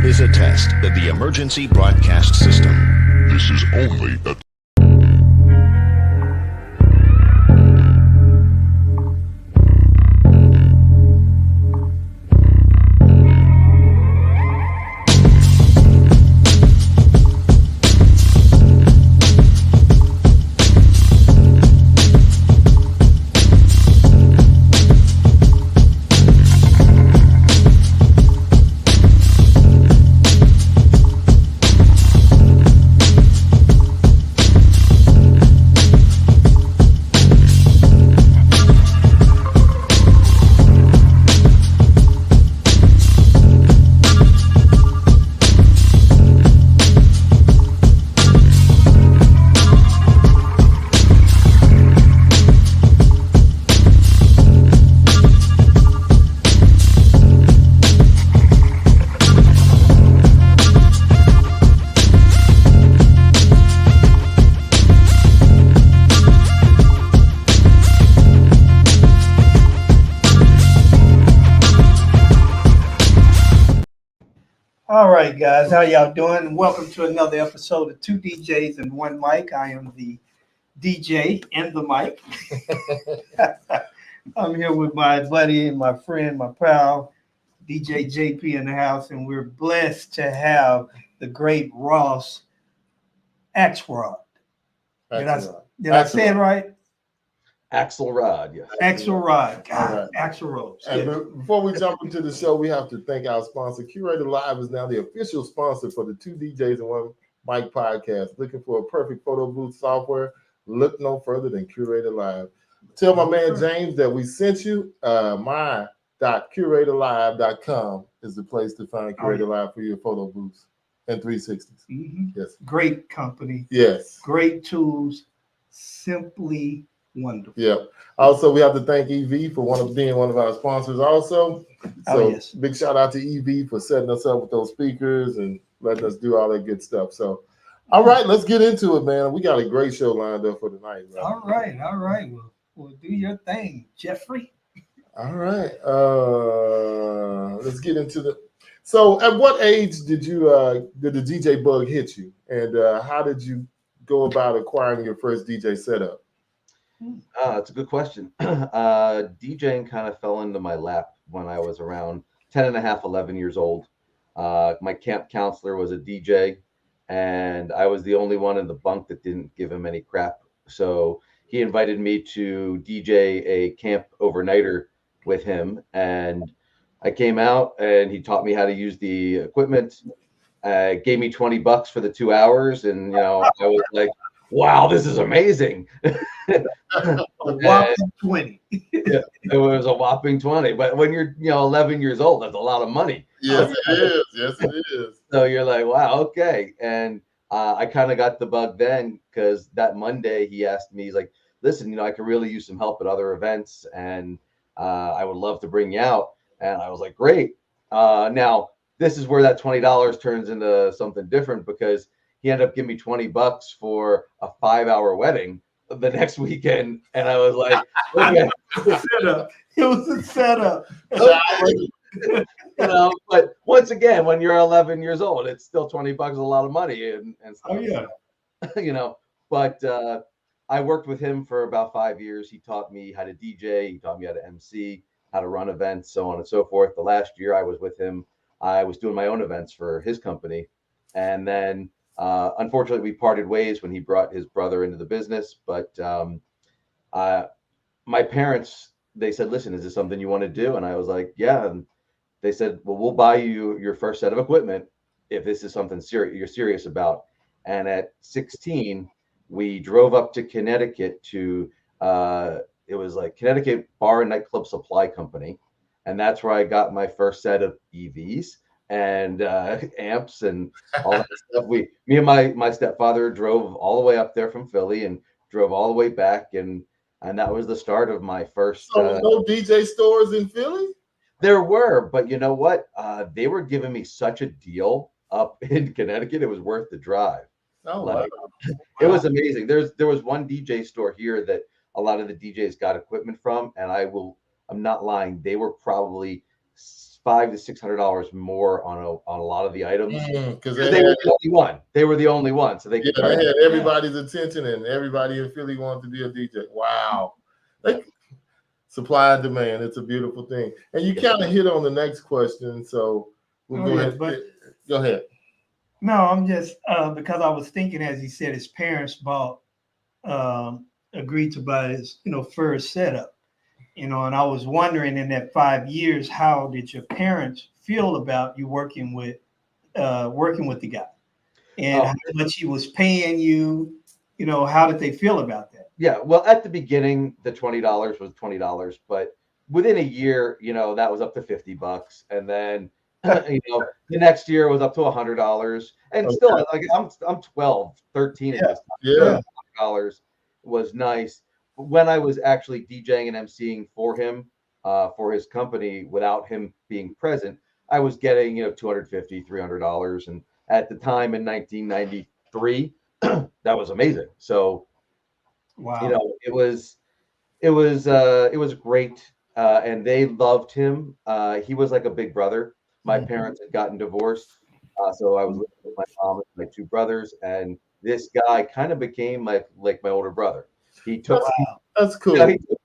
is a test of the emergency broadcast system. This is only a All right, guys, how y'all doing? Welcome to another episode of Two DJs and One Mic. I am the DJ and the mic. I'm here with my buddy and my friend, my pal, DJ JP in the house, and we're blessed to have the great Ross Akselrad. Did I say it right? Akselrad, yes. Akselrad. God, All right. Akselrad. And before we jump into the show, we have to thank our sponsor. Curator Live is now the official sponsor for the Two DJs and One Mic podcast. Looking for a perfect photo booth software? Look no further than Curator Live. Tell my man James that we sent you. My.curatorlive.com is the place to find Curator Live for your photo booths and 360s. Mm-hmm. Yes. Great company. Yes. Great tools. Simply wonderful. Yep. Also, we have to thank EV for being one of our sponsors also. So yes. Big shout out to EV for setting us up with those speakers and letting us do all that good stuff. So, all right, let's get into it, man. We got a great show lined up for tonight. Right? All right. Well, do your thing, Jeffrey. All right. Let's get into the. So, at what age did the DJ bug hit you, and how did you go about acquiring your first DJ setup? That's a good question. DJing kind of fell into my lap when I was around 10 and a half, 11 years old. My camp counselor was a DJ, and I was the only one in the bunk that didn't give him any crap. So he invited me to DJ a camp overnighter with him, and I came out and he taught me how to use the equipment. Gave me $20 for the 2 hours, and I was like, wow, this is amazing. A whopping 20. Yeah, it was a whopping 20. But when you're 11 years old, that's a lot of money. Yes, it is. Yes, it is. So you're like, wow, okay. And I kind of got the bug then, because that Monday he asked me, he's like, listen, I could really use some help at other events, and I would love to bring you out. And I was like, great. Now this is where that $20 turns into something different, because he ended up giving me $20 for a 5-hour wedding the next weekend, and I was like, okay. It was a setup. But once again, when you're 11 years old, it's still $20 a lot of money and stuff. Oh yeah. But I worked with him for about 5 years. He taught me how to DJ, he taught me how to MC, how to run events, so on and so forth. The last year I was with him, I was doing my own events for his company, and then unfortunately, we parted ways when he brought his brother into the business. But my parents, they said, listen, is this something you want to do? And I was like, yeah. And they said, well, we'll buy you your first set of equipment if this is something you're serious about. And at 16, we drove up to Connecticut to, it was like Connecticut Bar and Nightclub Supply Company. And that's where I got my first set of EVs and amps and all that stuff. Me and my stepfather drove all the way up there from Philly and drove all the way back, and that was the start of my first. So no DJ stores in Philly? There were, but you know what? They were giving me such a deal up in Connecticut; it was worth the drive. Oh, wow. It was amazing. There was one DJ store here that a lot of the DJs got equipment from, and I'm not lying, they were probably $500 to $600 more on a lot of the items because they were the only one. They were the only one, so they could they had everybody's attention, and everybody in Philly wanted to be a DJ. Wow, like supply and demand. It's a beautiful thing, and you kind of hit on the next question. So we'll go ahead. Go ahead. No, I'm just because I was thinking as he said his parents agreed to buy his first setup, and I was wondering in that 5 years how did your parents feel about you working with the guy, and how much he was paying you, how did they feel about that? Yeah, well, at the beginning the $20 was $20, but within a year that was up to $50, and then the next year was up to $100, and still like I'm 12, 13 at this time. Yeah. $100 was nice. When I was actually DJing and emceeing for him, for his company without him being present, I was getting $250, $300, and at the time in 1993, that was amazing. So wow, it was great, and they loved him. He was like a big brother. My parents had gotten divorced, so I was living with my mom and my two brothers, and this guy kind of became like my older brother. He took That's cool.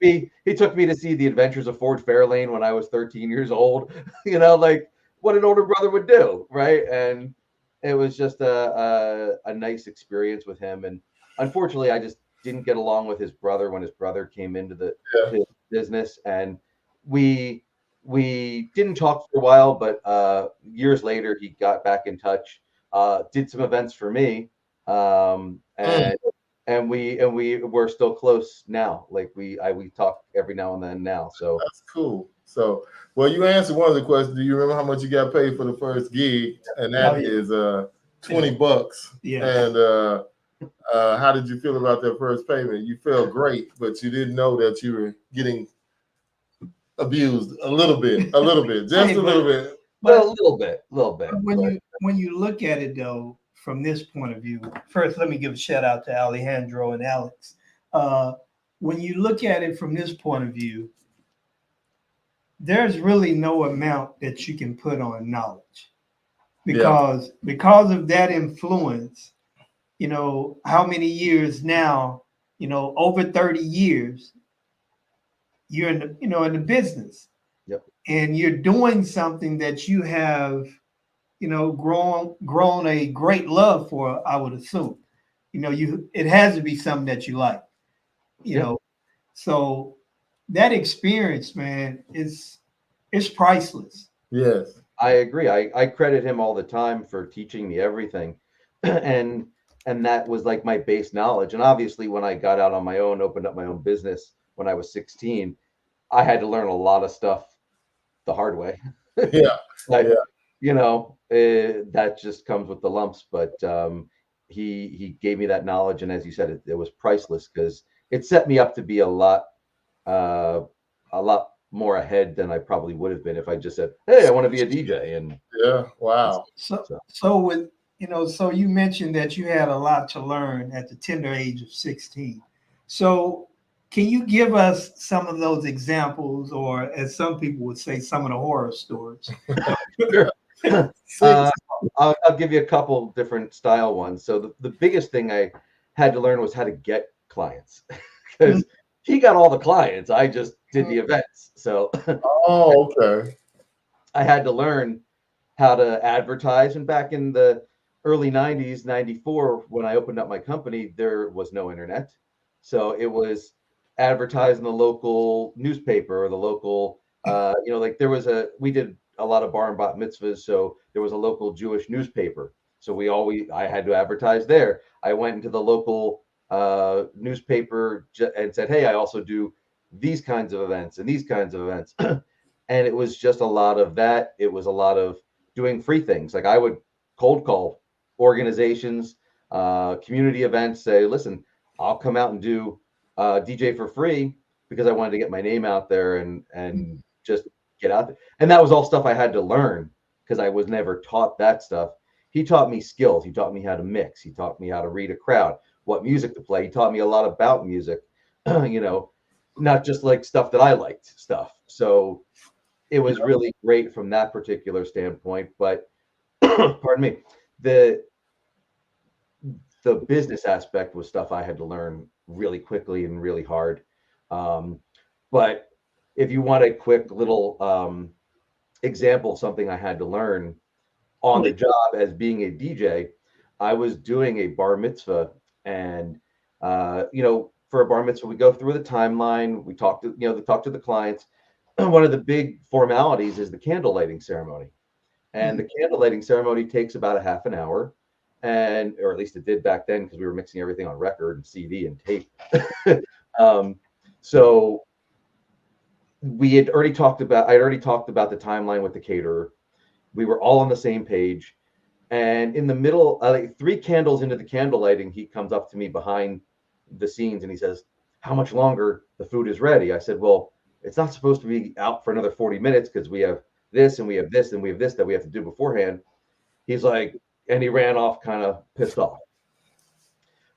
He took me to see The Adventures of Ford Fairlane when I was 13 years old. Like what an older brother would do, right? And it was just a nice experience with him. And unfortunately, I just didn't get along with his brother when his brother came into the business, and we didn't talk for a while. But years later, he got back in touch, did some events for me, and we're still close now. Like we talk every now and then now. So that's cool. So, well, you answered one of the questions. Do you remember how much you got paid for the first gig? And that is $20. Yeah. And how did you feel about that first payment? You felt great, but you didn't know that you were getting abused a little bit, just a little bit. But a little bit. When you look at it though, from this point of view, first let me give a shout out to Alejandro and Alex. When you look at it from this point of view, there's really no amount that you can put on knowledge, because of that influence. How many years now? Over 30 years. You're in the business, and you're doing something that you have, grown a great love for. I would assume, it has to be something that you like, So that experience, man, it's priceless. Yes, I agree. I credit him all the time for teaching me everything, and that was like my base knowledge. And obviously, when I got out on my own, opened up my own business when I was 16, I had to learn a lot of stuff the hard way. That just comes with the lumps. But he gave me that knowledge, and as you said, it was priceless, because it set me up to be a lot more ahead than I probably would have been if I just said, "Hey, I want to be a DJ." And wow. So with so you mentioned that you had a lot to learn at the tender age of 16. So can you give us some of those examples, or as some people would say, some of the horror stories? Sure. I'll give you a couple different style ones. So the biggest thing I had to learn was how to get clients, because he got all the clients. I just did the events. So okay. I had to learn how to advertise. And back in the early 90s, 94, when I opened up my company, there was no internet. So it was advertise in the local newspaper or the local, we did a lot of bar and bat mitzvahs. So there was a local Jewish newspaper. So I had to advertise there. I went into the local newspaper and said, "Hey, I also do these kinds of events and these kinds of events." And it was just a lot of that. It was a lot of doing free things. Like I would cold call organizations, community events, say, "Listen, I'll come out and do DJ for free," because I wanted to get my name out there and just get out there. And that was all stuff I had to learn, because I was never taught that stuff. He taught me skills. He taught me how to mix. He taught me how to read a crowd, what music to play. He taught me a lot about music, not just like stuff that I liked stuff. So it was really great from that particular standpoint. But pardon me, the business aspect was stuff I had to learn really quickly and really hard. But if you want a quick little example of something I had to learn on the job as being a DJ, I was doing a bar mitzvah, and for a bar mitzvah, we go through the timeline. We talk to the clients. One of the big formalities is the candle lighting ceremony, and the candle lighting ceremony takes about a half an hour, or at least it did back then because we were mixing everything on record and CD and tape. So I'd already talked about the timeline with the caterer. We were all on the same page. And in the middle, like 3 candles into the candle lighting, he comes up to me behind the scenes and he says, "How much longer the food is ready?" I said, "Well, it's not supposed to be out for another 40 minutes because we have this and we have this and we have this that we have to do beforehand." He's like, and he ran off kind of pissed off.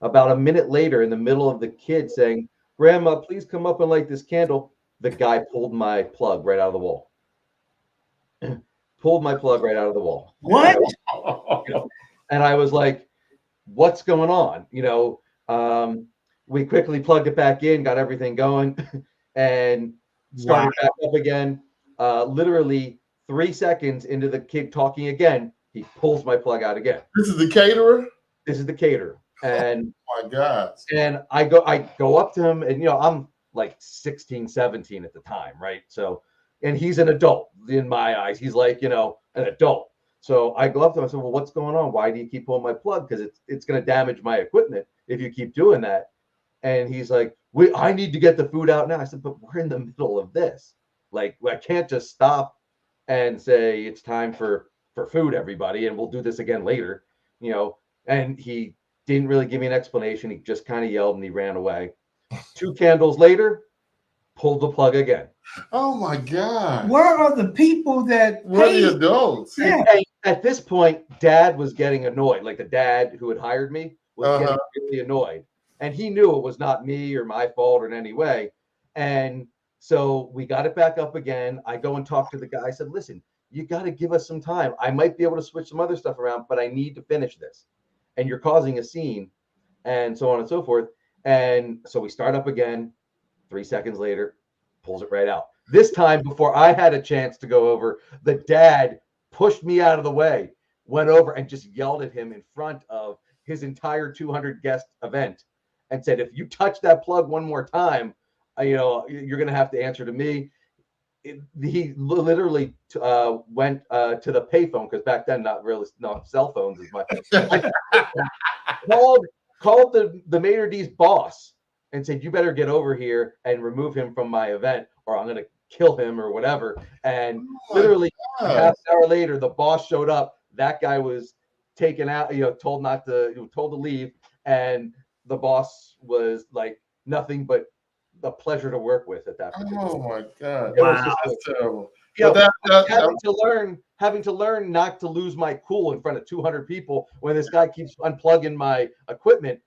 About a minute later, in the middle of the kid saying, "Grandma, please come up and light this candle," the guy pulled my plug right out of the wall. Pulled my plug right out of the wall. What? And I was like, "What's going on?" We quickly plugged it back in, got everything going, and started back up again. Literally 3 seconds into the kid talking again, he pulls my plug out again. This is the caterer? This is the caterer. And oh my God. And I go up to him, and I'm like 16, 17 at the time, right? So, and he's an adult in my eyes. He's like, an adult. So I go up to him, I said, "Well, what's going on? Why do you keep pulling my plug? Because it's going to damage my equipment if you keep doing that." And he's like, I need to get the food out now." I said, "But we're in the middle of this. Like, I can't just stop and say it's time for food, everybody, and we'll do this again later." And he didn't really give me an explanation. He just kind of yelled and he ran away. 2 candles later, pulled the plug again. Oh my God. Where are the people that were the adults? Yeah. And at this point, Dad was getting annoyed. Like the dad who had hired me was getting really annoyed. And he knew it was not me or my fault in any way. And so we got it back up again. I go and talk to the guy. I said, "Listen, you got to give us some time. I might be able to switch some other stuff around, but I need to finish this. And you're causing a scene," and so on and so forth. And so we start up again. 3 seconds later, pulls it right out. This time, before I had a chance to go over, the dad pushed me out of the way, went over and just yelled at him in front of his entire 200 guest event and said, "If you touch that plug one more time, you're going to have to answer to me." He literally went to the payphone, because back then not cell phones as much. called the maitre d's boss and said, "You better get over here and remove him from my event, or I'm going to kill him," or whatever. And literally a half an hour later, the boss showed up. That guy was taken out, told to leave, and the boss was like nothing but a pleasure to work with at that point. Oh my God. Wow. That's terrible. Having to learn not to lose my cool in front of 200 people when this guy keeps unplugging my equipment.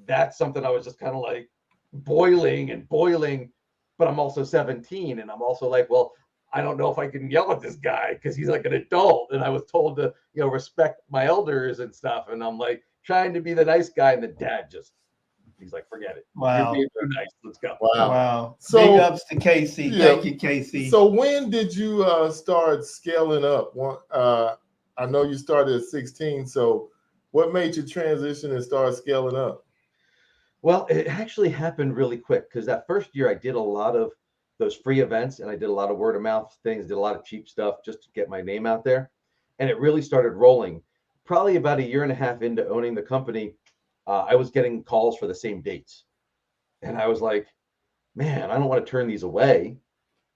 That's something I was just kind of like boiling, but I'm also 17, and I'm also like, well, I don't know if I can yell at this guy because he's like an adult, and I was told to respect my elders and stuff, and I'm like trying to be the nice guy, and the dad he's like, "Forget it. Wow. You're being too nice. Let's go." Wow. So big ups to Casey. Yeah. Thank you, Casey. So when did you start scaling up? I know you started at 16. So what made you transition and start scaling up? Well, it actually happened really quick, because that first year I did a lot of those free events, and I did a lot of word of mouth things, did a lot of cheap stuff just to get my name out there. And it really started rolling. Probably about a year and a half into owning the company, I was getting calls for the same dates. And I was like, "Man, I don't want to turn these away.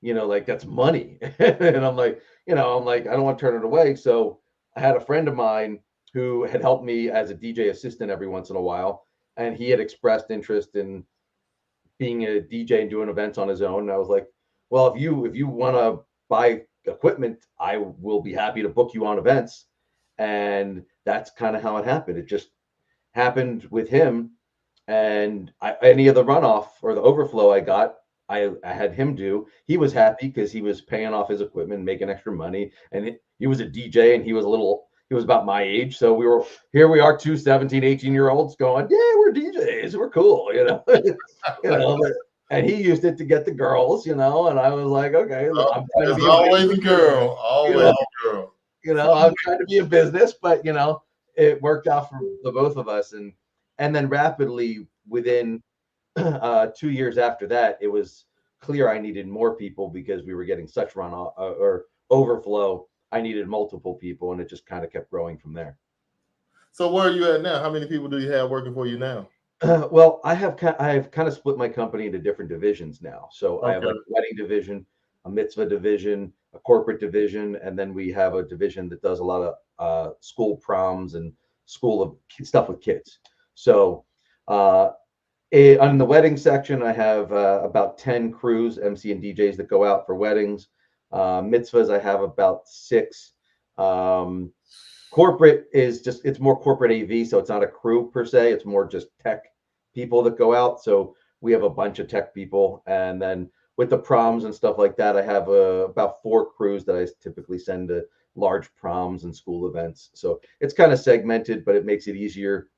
Like that's money." And I'm like, I don't want to turn it away. So I had a friend of mine who had helped me as a DJ assistant every once in a while. And he had expressed interest in being a DJ and doing events on his own. And I was like, "Well, if you want to buy equipment, I will be happy to book you on events." And that's kind of how it happened. It just happened with him. And any of the runoff or the overflow I got, I had him do. He was happy because he was paying off his equipment, making extra money, and he was a DJ, and he was about my age. So we are, two 17, 18-year-olds going, yeah, we're DJs, we're cool, and he used it to get the girls, and I was like, okay, Oh, I'm trying to there's be always a girl, always a girl. I'm trying to be a business, but it worked out for the both of us, and then rapidly within 2 years after that, it was clear I needed more people because we were getting such runoff or overflow. I needed multiple people, and it just kind of kept growing from there. So where are you at now? How many people do you have working for you now? Well, I've kind of split my company into different divisions now. So I have Okay. like a wedding division, a mitzvah division, a corporate division, and then we have a division that does a lot of school proms and school of stuff with kids. So on the wedding section, I have about 10 crews, MC and DJs that go out for weddings. Mitzvahs, I have about 6. Corporate it's more corporate AV, so it's not a crew per se. It's more just tech people that go out. So we have a bunch of tech people, and then with the proms and stuff like that, I have about 4 crews that I typically send to large proms and school events. So it's kind of segmented, but it makes it easier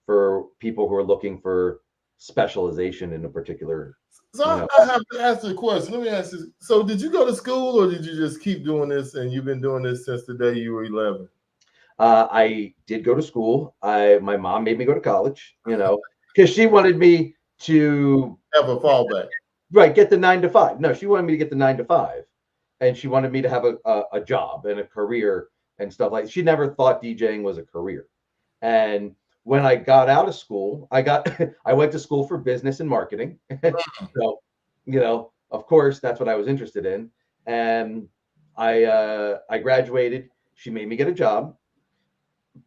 for people who are looking for specialization in a particular. So I have to ask you a question. Let me ask you. So did you go to school, or did you just keep doing this, and you've been doing this since the day you were 11? I did go to school. My mom made me go to college, because she wanted me to have a fallback. Right, get the 9 to 5. No, she wanted me to get the 9 to 5, and she wanted me to have a job and a career and stuff like. She never thought DJing was a career. And when I got out of school, I went to school for business and marketing. So, of course, that's what I was interested in. And I graduated. She made me get a job.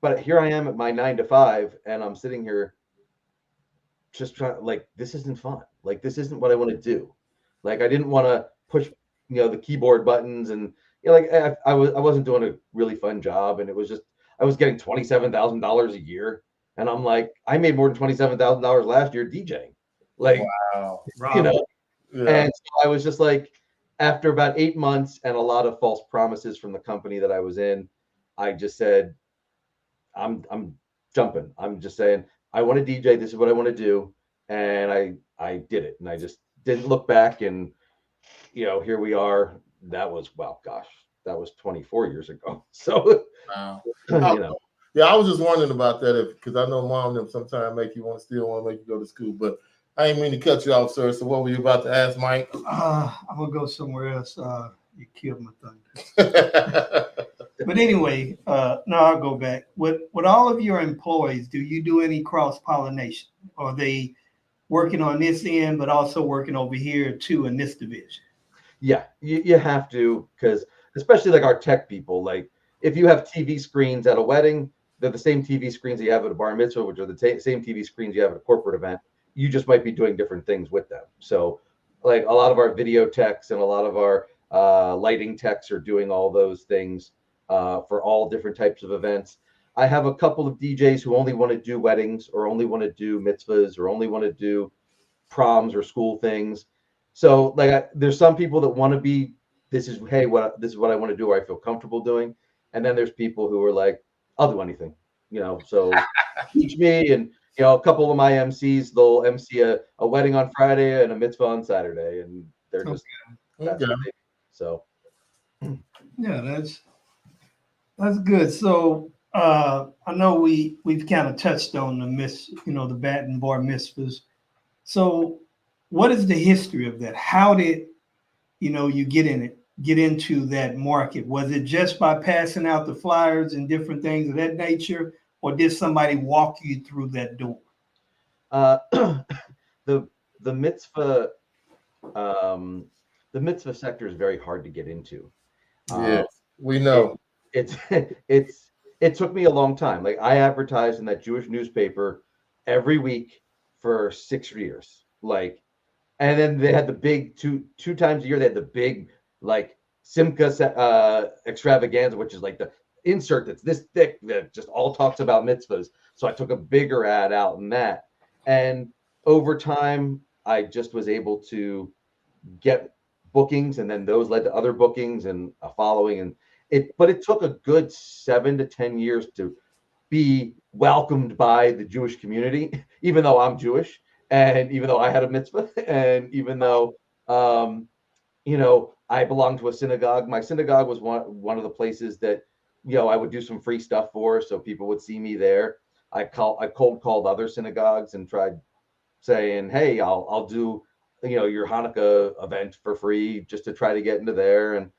But here I am at my 9 to 5, and I'm sitting here just trying, like, this isn't fun. Like, this isn't what I want to do. Like, I didn't want to push, the keyboard buttons, and I wasn't doing a really fun job, and it was just I was getting $27,000 a year, and I'm like, I made more than $27,000 last year DJing. Like, wow, Yeah. Yeah. And so I was just like, after about 8 months and a lot of false promises from the company that I was in, I just said, I'm jumping. I'm just saying, I want to DJ. This is what I want to do. And I did it. And I just didn't look back. And, here we are. That was, well, gosh, that was 24 years ago. So, wow. Yeah, I was just wondering about that because I know mom them sometimes make you still want to make you go to school. But I ain't mean to cut you off, sir. So what were you about to ask, Mike? I'm going to go somewhere else. You killed my thunder. But anyway, no, I'll go back. With all of your employees, do you do any cross-pollination? Are they working on this end, but also working over here too in this division? Yeah, you have to, because especially like our tech people, like if you have TV screens at a wedding, they're the same TV screens that you have at a bar mitzvah, which are the same TV screens you have at a corporate event. You just might be doing different things with them. So like a lot of our video techs and a lot of our lighting techs are doing all those things for all different types of events. I have a couple of DJs who only want to do weddings or only want to do mitzvahs or only want to do proms or school things. So like there's some people that want to be, this is what I want to do, or I feel comfortable doing. And then there's people who are like, I'll do anything, so teach me. And a couple of my MCs, they'll MC a wedding on Friday and a mitzvah on Saturday, and they're just that's what they do. So yeah, that's good. So I know we've kind of touched on the bat and bar mitzvahs. So what is the history of that? How did you get into that market? Was it just by passing out the flyers and different things of that nature, or did somebody walk you through that door? The mitzvah the mitzvah sector is very hard to get into. Yes, we know. It took me a long time. Like I advertised in that Jewish newspaper every week for 6 years. Like, and then they had the big two times a year. They had the big like Simcha extravaganza, which is like the insert that's this thick that just all talks about mitzvahs. So I took a bigger ad out in that, and over time I just was able to get bookings, and then those led to other bookings and a following. And but it took a good 7 to 10 years to be welcomed by the Jewish community, even though I'm Jewish, and even though I had a mitzvah, and even though, I belonged to a synagogue. My synagogue was one of the places that, I would do some free stuff for, so people would see me there. I cold called other synagogues and tried saying, "Hey, I'll do, your Hanukkah event for free," just to try to get into there. And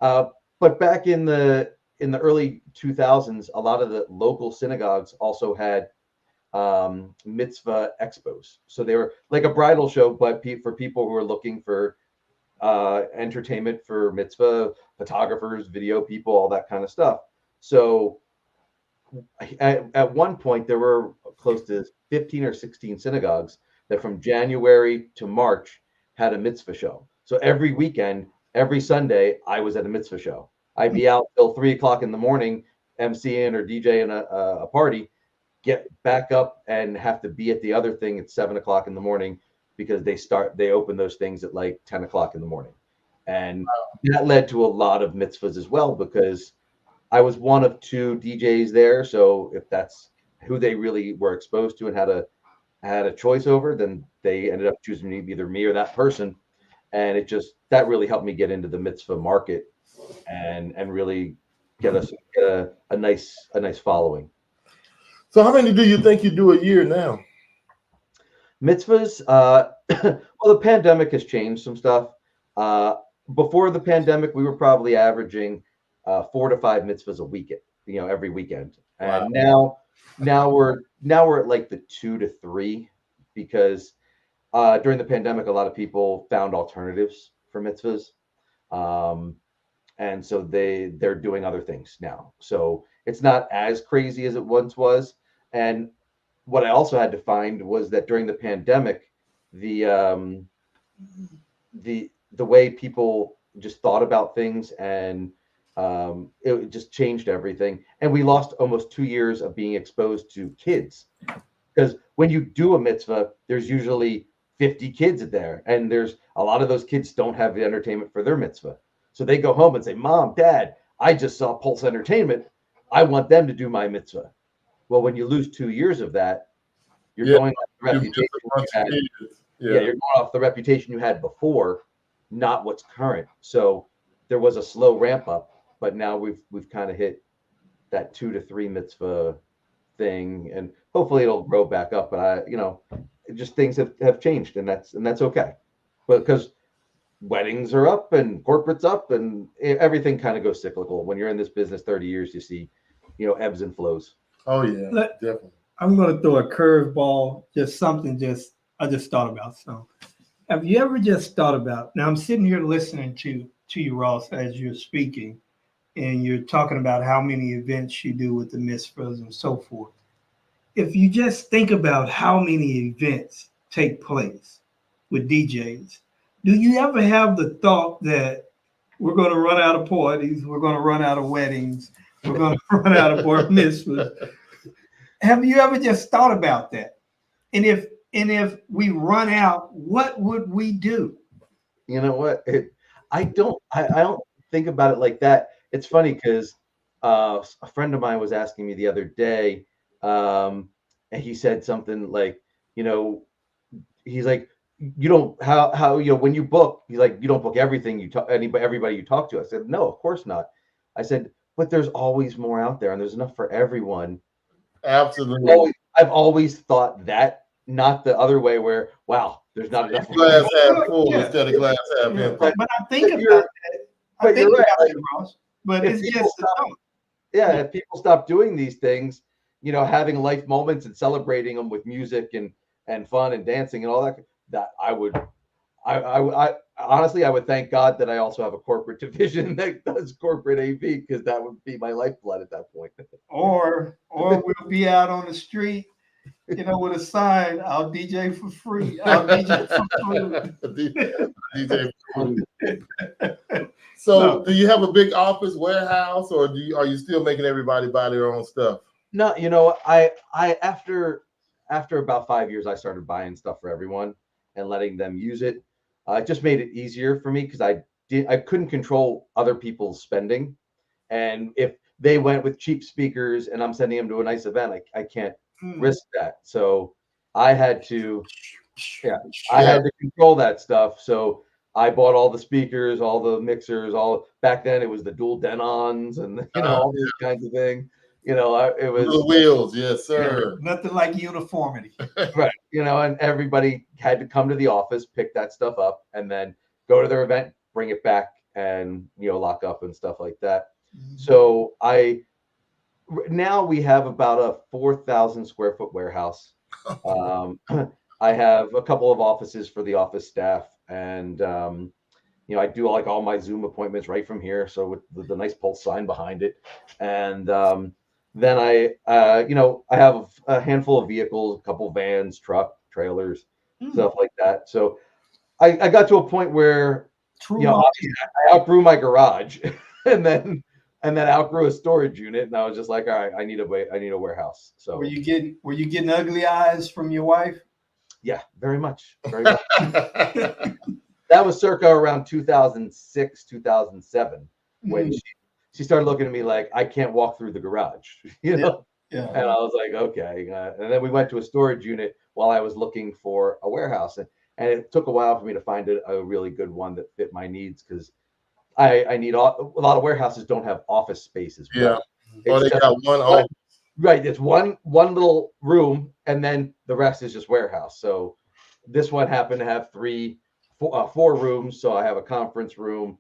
but back in the early 2000s, a lot of the local synagogues also had mitzvah expos. So they were like a bridal show, but for people who are looking for entertainment for mitzvah, photographers, video people, all that kind of stuff. So at one point, there were close to 15 or 16 synagogues that from January to March had a mitzvah show. So every weekend, every Sunday, I was at a mitzvah show. I'd be out till 3 o'clock in the morning, MCing or DJing a party, get back up and have to be at the other thing at 7 o'clock in the morning because they open those things at like 10 o'clock in the morning. And that led to a lot of mitzvahs as well, because I was one of 2 DJs there. So if that's who they really were exposed to and had a choice over, then they ended up choosing either me or that person. And that really helped me get into the mitzvah market and really get a nice following. So how many do you think you do a year now? Mitzvahs, well, the pandemic has changed some stuff. Before the pandemic, we were probably averaging 4 to 5 mitzvahs a week, every weekend. And now we're at like the 2 to 3, because during the pandemic, a lot of people found alternatives for mitzvahs. And so they're doing other things now. So it's not as crazy as it once was. And what I also had to find was that during the pandemic, the way people just thought about things, and it just changed everything. And we lost almost 2 years of being exposed to kids, because when you do a mitzvah, there's usually 50 kids there, and there's a lot of those kids don't have the entertainment for their mitzvah. So they go home and say, "Mom, Dad, I just saw Pulse Entertainment. I want them to do my mitzvah." Well, when you lose 2 years of that, you're going off the reputation you had. You're going off the reputation you had before, not what's current. So there was a slow ramp up, but now we've kind of hit that 2 to 3 mitzvah thing, and hopefully it'll grow back up. But just things have changed, and that's okay. But because weddings are up and corporate's up, and everything kind of goes cyclical. When you're in this business 30 years, you see, ebbs and flows. Oh yeah, definitely. I'm going to throw a curveball, I just thought about something. Have you ever just thought about, now I'm sitting here listening to you, Ross, as you're speaking, and you're talking about how many events you do with the mitzvahs and so forth. If you just think about how many events take place with DJs, do you ever have the thought that we're going to run out of parties, we're going to run out of weddings, we're going to run out of bar mitzvahs? Have you ever just thought about that? And if we run out, what would we do? You know what? I don't think about it like that. It's funny because a friend of mine was asking me the other day, and he said something like, he's like, you don't how when you book, he's like, you don't book everything you talk everybody you talk to. I said, no, of course not. I said, but there's always more out there, and there's enough for everyone. Absolutely. I've always thought that, not the other way where, wow, there's not enough. Glass half full instead of glass half empty. But I think about that. But you're right, Ross. But it's just if people stop doing these things, having life moments and celebrating them with music and fun and dancing and all that I honestly, I would thank God that I also have a corporate division that does corporate AV, because that would be my lifeblood at that point. Or we'll be out on the street, with a sign, "I'll DJ for free. I'll DJ for DJ for free. So, do you have a big office warehouse, or are you still making everybody buy their own stuff? No, I after about 5 years, I started buying stuff for everyone and letting them use it. It just made it easier for me because I couldn't control other people's spending, and if they went with cheap speakers and I'm sending them to a nice event, I can't risk that. So I had to, I had to control that stuff. So I bought all the speakers, all the mixers, all back then it was the dual Denons and all these kinds of things. It was little wheels, yes, sir. Nothing like uniformity. right. And everybody had to come to the office, pick that stuff up, and then go to their event, bring it back, and lock up and stuff like that. So now we have about a 4,000 square foot warehouse. I have a couple of offices for the office staff, and I do like all my Zoom appointments right from here. So with the nice Pulse sign behind it, and then I have a handful of vehicles, a couple vans, truck, trailers, stuff like that. So I got to a point where I outgrew my garage, and then outgrew a storage unit, and I was just like, all right, I need a warehouse. So were you getting ugly eyes from your wife? Yeah, very much. That was circa around 2006, 2007, when she started looking at me like I can't walk through the garage, And I was like, okay. And then we went to a storage unit while I was looking for a warehouse, and it took a while for me to find a really good one that fit my needs because I need a lot of warehouses don't have office spaces. Yeah, or they got one office. Right, it's one little room, and then the rest is just warehouse. So this one happened to have four rooms. So I have a conference room.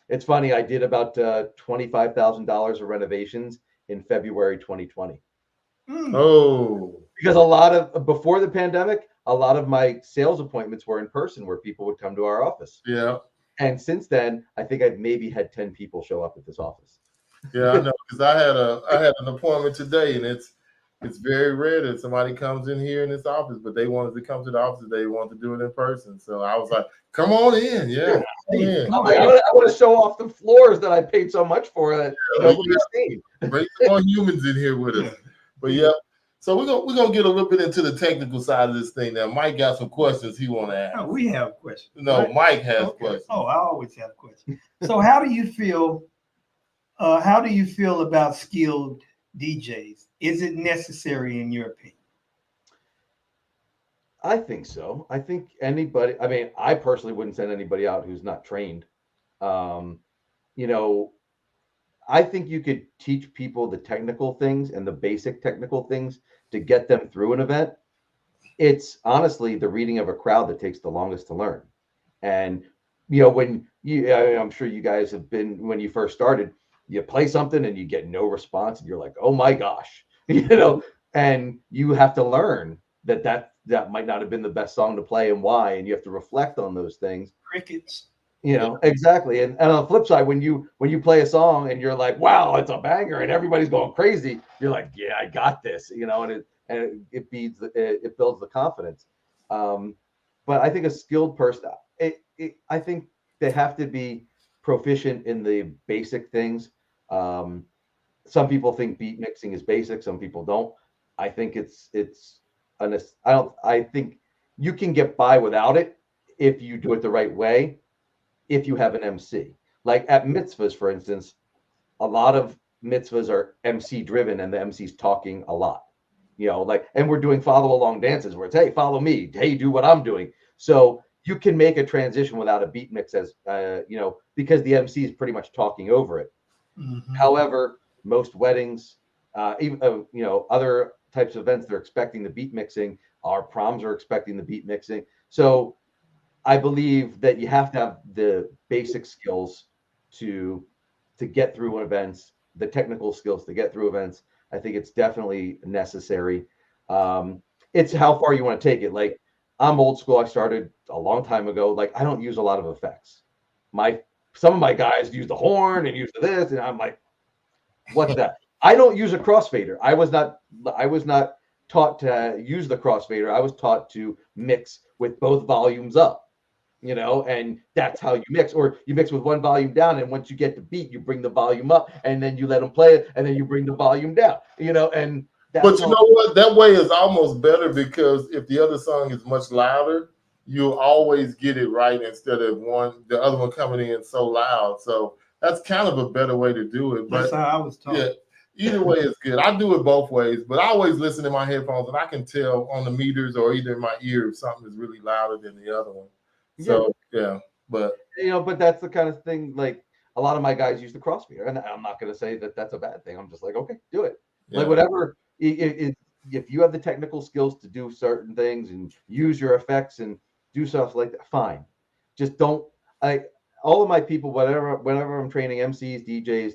It's funny, I did about $25,000 of renovations in February 2020. Oh, because before the pandemic, a lot of my sales appointments were in person, where people would come to our office. Yeah. And since then, I think I've maybe had 10 people show up at this office. Yeah, I know, because I had an appointment today, and it's very rare that somebody comes in here in this office, but they wanted to come to the office. They want to do it in person. So I was like, come on in. Yeah. I want to show off the floors that I paid so much for that nobody's seen. Bring some more humans in here with us. But yeah. So we're gonna get a little bit into the technical side of this thing now. Mike got some questions he want to ask. Oh, we have questions. No, right? Mike has questions. Oh, I always have questions. So how do you feel about skilled DJs? Is it necessary in your opinion? I think so. I think anybody, I personally wouldn't send anybody out who's not trained. I think you could teach people the technical things and the basic technical things to get them through an event. It's honestly the reading of a crowd that takes the longest to learn. And, I'm sure you guys have been, when you first started, you play something and you get no response and you're like, oh my gosh, and you have to learn that might not have been the best song to play and why, and you have to reflect on those things. Crickets. Exactly. And on the flip side, when you play a song and you're like, wow, it's a banger and everybody's going crazy, you're like, yeah, I got this, and it builds the confidence. But I think a skilled person, I think they have to be proficient in the basic things. Some people think beat mixing is basic. Some people don't. I think I think you can get by without it if you do it the right way. If you have an MC, like at mitzvahs, for instance, a lot of mitzvahs are MC driven and the MC's talking a lot, and we're doing follow along dances where it's, hey, follow me. Hey, do what I'm doing. So you can make a transition without a beat mix because the MC is pretty much talking over it. Mm-hmm. However, most weddings, even, other types of events, they're expecting the beat mixing. Our proms are expecting the beat mixing. So I believe that you have to have the basic skills to get through events, the technical skills to get through events. I think it's definitely necessary. It's how far you want to take it. Like, I'm old school. I started a long time ago. Like, I don't use a lot of effects. Some of my guys use the horn and use this, and I'm like, what's that? I don't use a crossfader. I was not taught to use the crossfader. I was taught to mix with both volumes up. And that's how you mix, or you mix with one volume down, and once you get the beat, you bring the volume up, and then you let them play it, and then you bring the volume down, and but you know what? That way is almost better, because if the other song is much louder, you'll always get it right instead of the other one coming in so loud. So that's kind of a better way to do it. But that's how I was taught. yeah, either way is good. I do it both ways, but I always listen in my headphones and I can tell on the meters or either in my ear if something is really louder than the other one. So yeah, but but that's the kind of thing, like a lot of my guys use the cross meter, and I'm not going to say that that's a bad thing. I'm just like, okay, do it. Like whatever, if you have the technical skills to do certain things and use your effects and do stuff like that, fine. Just don't. All of my people, whenever I'm training MCs, DJs,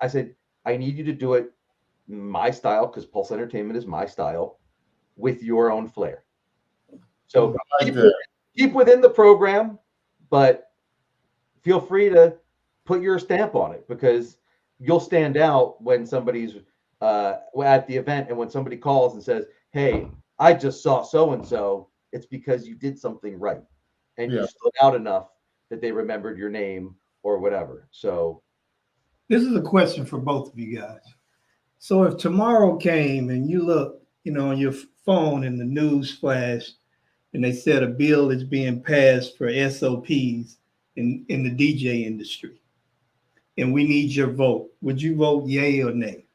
I said, I need you to do it my style, because Pulse Entertainment is my style, with your own flair. So keep within the program, but feel free to put your stamp on it, because you'll stand out when somebody's at the event, and when somebody calls and says, hey, I just saw so-and-so, it's because you did something right and you stood out enough that they remembered your name or whatever. So this is a question for both of you guys. So if tomorrow came and you look, on your phone in the news flash, and they said a bill is being passed for SOPs in the DJ industry, and we need your vote, would you vote yay or nay?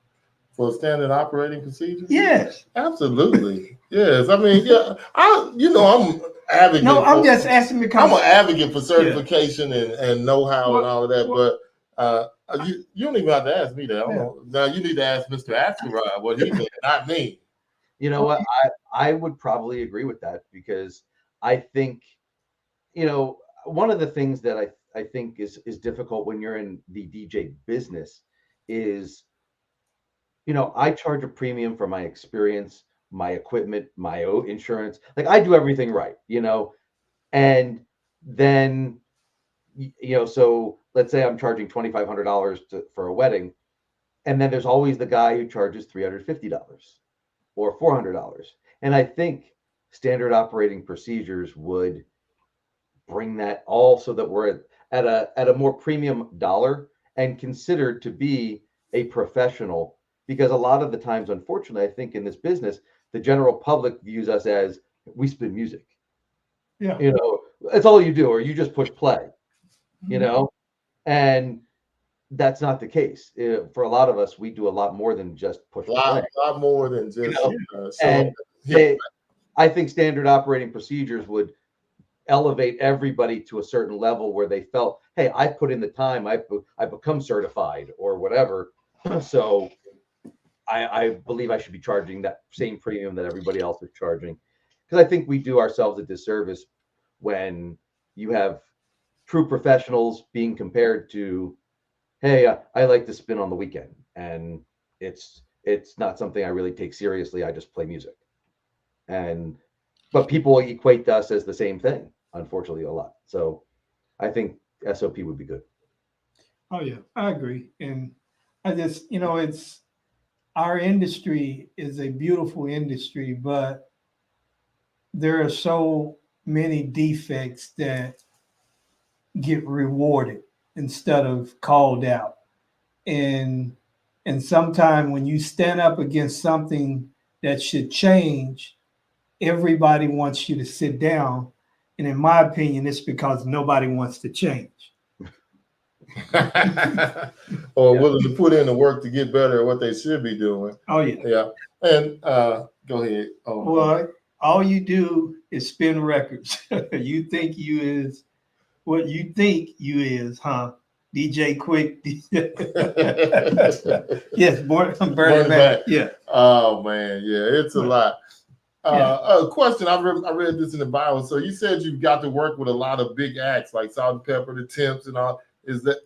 For standard operating procedures? Yes. Absolutely. Yes. I mean, I'm advocate. No, I'm just asking because I'm an advocate for certification and know-how and all of that, but you don't even have to ask me that. I don't know. Now you need to ask Mr. Akselrad what he meant, not me. You know what? I would probably agree with that, because I think, one of the things that I think is difficult when you're in the DJ business is, I charge a premium for my experience, my equipment, my own insurance. Like I do everything right, and then, so let's say I'm charging $2,500 for a wedding, and then there's always the guy who charges $350 or $400. And I think standard operating procedures would bring that all so that we're at a more premium dollar and considered to be a professional, because a lot of the times, unfortunately, I think in this business, the general public views us as we spin music. Yeah. That's all you do, or you just push play, and that's not the case. For a lot of us, we do a lot more than just push play. A lot more than just I think standard operating procedures would elevate everybody to a certain level where they felt, hey, I put in the time, I become certified or whatever. So I believe I should be charging that same premium that everybody else is charging, because I think we do ourselves a disservice when you have true professionals being compared to, hey, I like to spin on the weekend, and it's not something I really take seriously. I just play music, but people equate us as the same thing, unfortunately, a lot. So I think SOP would be good. Oh yeah, I agree, and I just, it's our industry is a beautiful industry, but there are so many defects that get rewarded instead of called out. And sometimes when you stand up against something that should change, everybody wants you to sit down. And in my opinion, it's because nobody wants to change. Or willing to put in the work to get better at what they should be doing. Oh yeah. Yeah. And go ahead. Well, all you do is spin records. You think you is what you think you is, huh? DJ Quick. Yes, I'm burning back. Yeah. Oh man, yeah, it's a lot. A question. I read this in the Bible. So you said you've got to work with a lot of big acts like Salt and Pepper, the Temps, and all.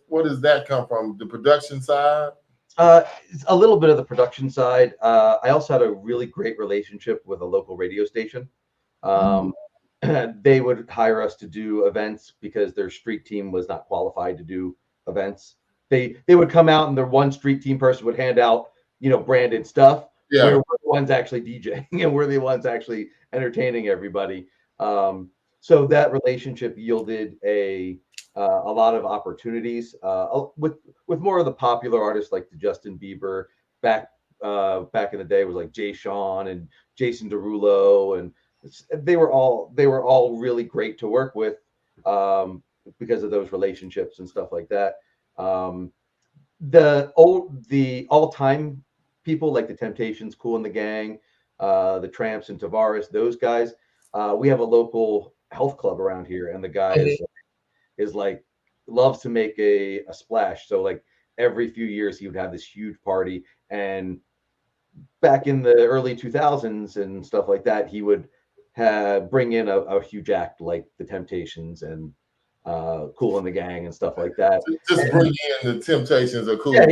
Where does that come from? The production side? It's a little bit of the production side. I also had a really great relationship with a local radio station. They would hire us to do events because their street team was not qualified to do events. They would come out and their one street team person would hand out, branded stuff. Yeah. We're the ones actually DJing, and we're the ones actually entertaining everybody. So that relationship yielded a lot of opportunities with more of the popular artists like the Justin Bieber. Back in the day was like Jay Sean and Jason Derulo and they were all really great to work with, because of those relationships and stuff like that. The all-time people like the Temptations, Kool and the Gang, the Tramps and Tavares, those guys. We have a local health club around here, and the guy is like loves to make a splash. So like every few years he would have this huge party, and back in the early 2000s and stuff like that, he would bring in a huge act like the Temptations and Kool and the Gang and stuff like that. Just bring in the Temptations or Kool. Yeah,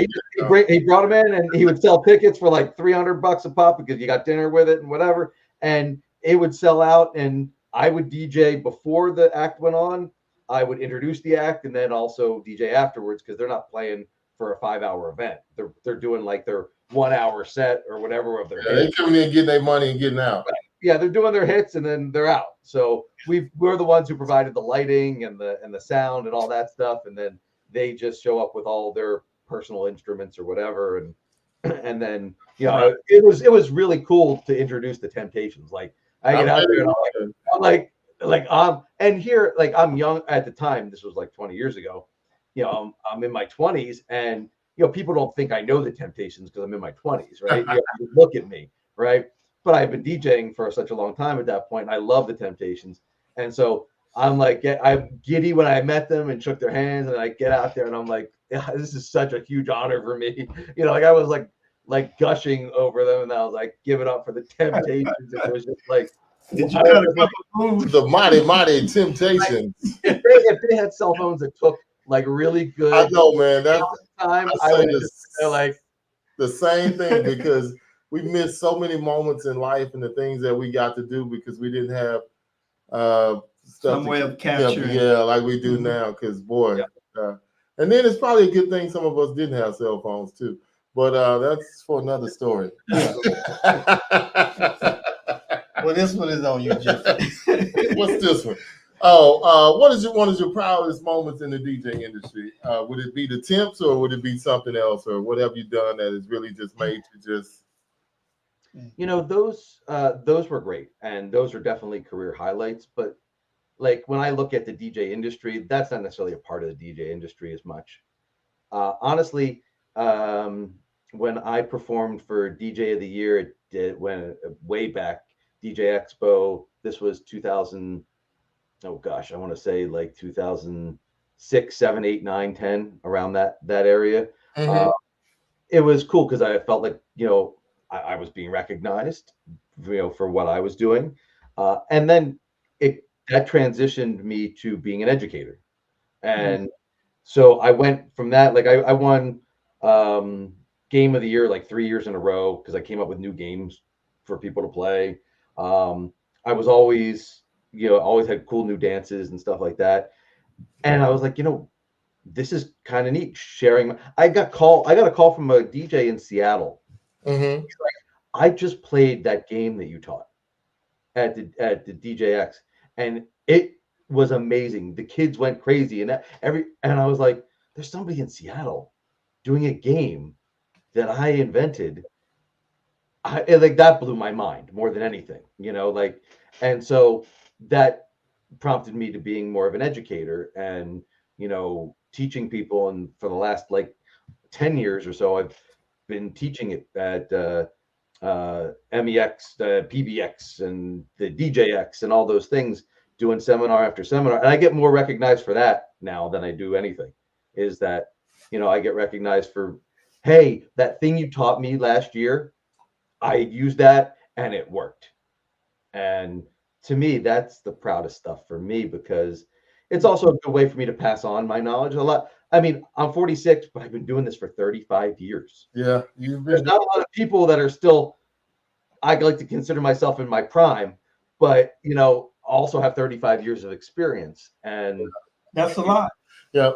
he brought them in, and he would sell tickets for like $300 a pop because you got dinner with it and whatever, and it would sell out. And I would DJ before the act went on. I would introduce the act and then also DJ afterwards, because they're not playing for a 5-hour event. They're doing like their 1-hour set or whatever of their hits. They coming in, getting their money and getting out. Yeah, they're doing their hits and then they're out. So we're the ones who provided the lighting and the sound and all that stuff, and then they just show up with all their personal instruments or whatever, and then it was really cool to introduce the Temptations. Like I get out there and I'm like and here, like, I'm young at the time. This was like 20 years ago. I'm in my 20s, and people don't think I know the Temptations because I'm in my 20s, right? You look at me, right? But I've been DJing for such a long time at that point, and I love the Temptations. And so I'm like, I'm giddy when I met them and shook their hands, and I get out there and I'm like, yeah, this is such a huge honor for me. Like I was like gushing over them, and I was like, give it up for the Temptations. It was just like, did you cut a couple moves? The mighty Temptations. If they had cell phones that took like really good, I know, man. That's time. I would like the same thing, because we missed so many moments in life and the things that we got to do because we didn't have stuff some way of capturing. Yeah, like we do now. Because boy, and then it's probably a good thing some of us didn't have cell phones too. But that's for another story. Well, this one is on you, Jeffrey. What's this one? Oh, what is one of your proudest moments in the DJ industry? Would it be the Temps, or would it be something else, or what have you done that has really just made you just? Those were great, and those are definitely career highlights. But like when I look at the DJ industry, that's not necessarily a part of the DJ industry as much. Honestly, when I performed for DJ of the Year, when way back, DJ Expo, this was 2000. Oh gosh, I want to say like 2006, 7, 8, 9, 10, around that area. Mm-hmm. It was cool because I felt like I was being recognized, for what I was doing, and then that transitioned me to being an educator, and so I went from that. Like I won Game of the Year like 3 years in a row because I came up with new games for people to play. I was always had cool new dances and stuff like that. And I was like, this is kind of neat sharing. I got a call from a DJ in Seattle. Mm-hmm. He's like, I just played that game that you taught at the DJX, and it was amazing. The kids went crazy, and I was like, there's somebody in Seattle doing a game that I invented. That blew my mind more than anything, and so that prompted me to being more of an educator and, teaching people. And for the last 10 years or so, I've been teaching it at MEX, PBX, and the DJX, and all those things, doing seminar after seminar. And I get more recognized for that now than I do anything. Is that, I get recognized for, hey, that thing you taught me last year, I used that and it worked. And to me, that's the proudest stuff for me, because it's also a good way for me to pass on my knowledge a lot. I mean, I'm 46, but I've been doing this for 35 years. Yeah. There's not a lot of people that are still, I like to consider myself in my prime, but, also have 35 years of experience. And that's a lot. Yeah.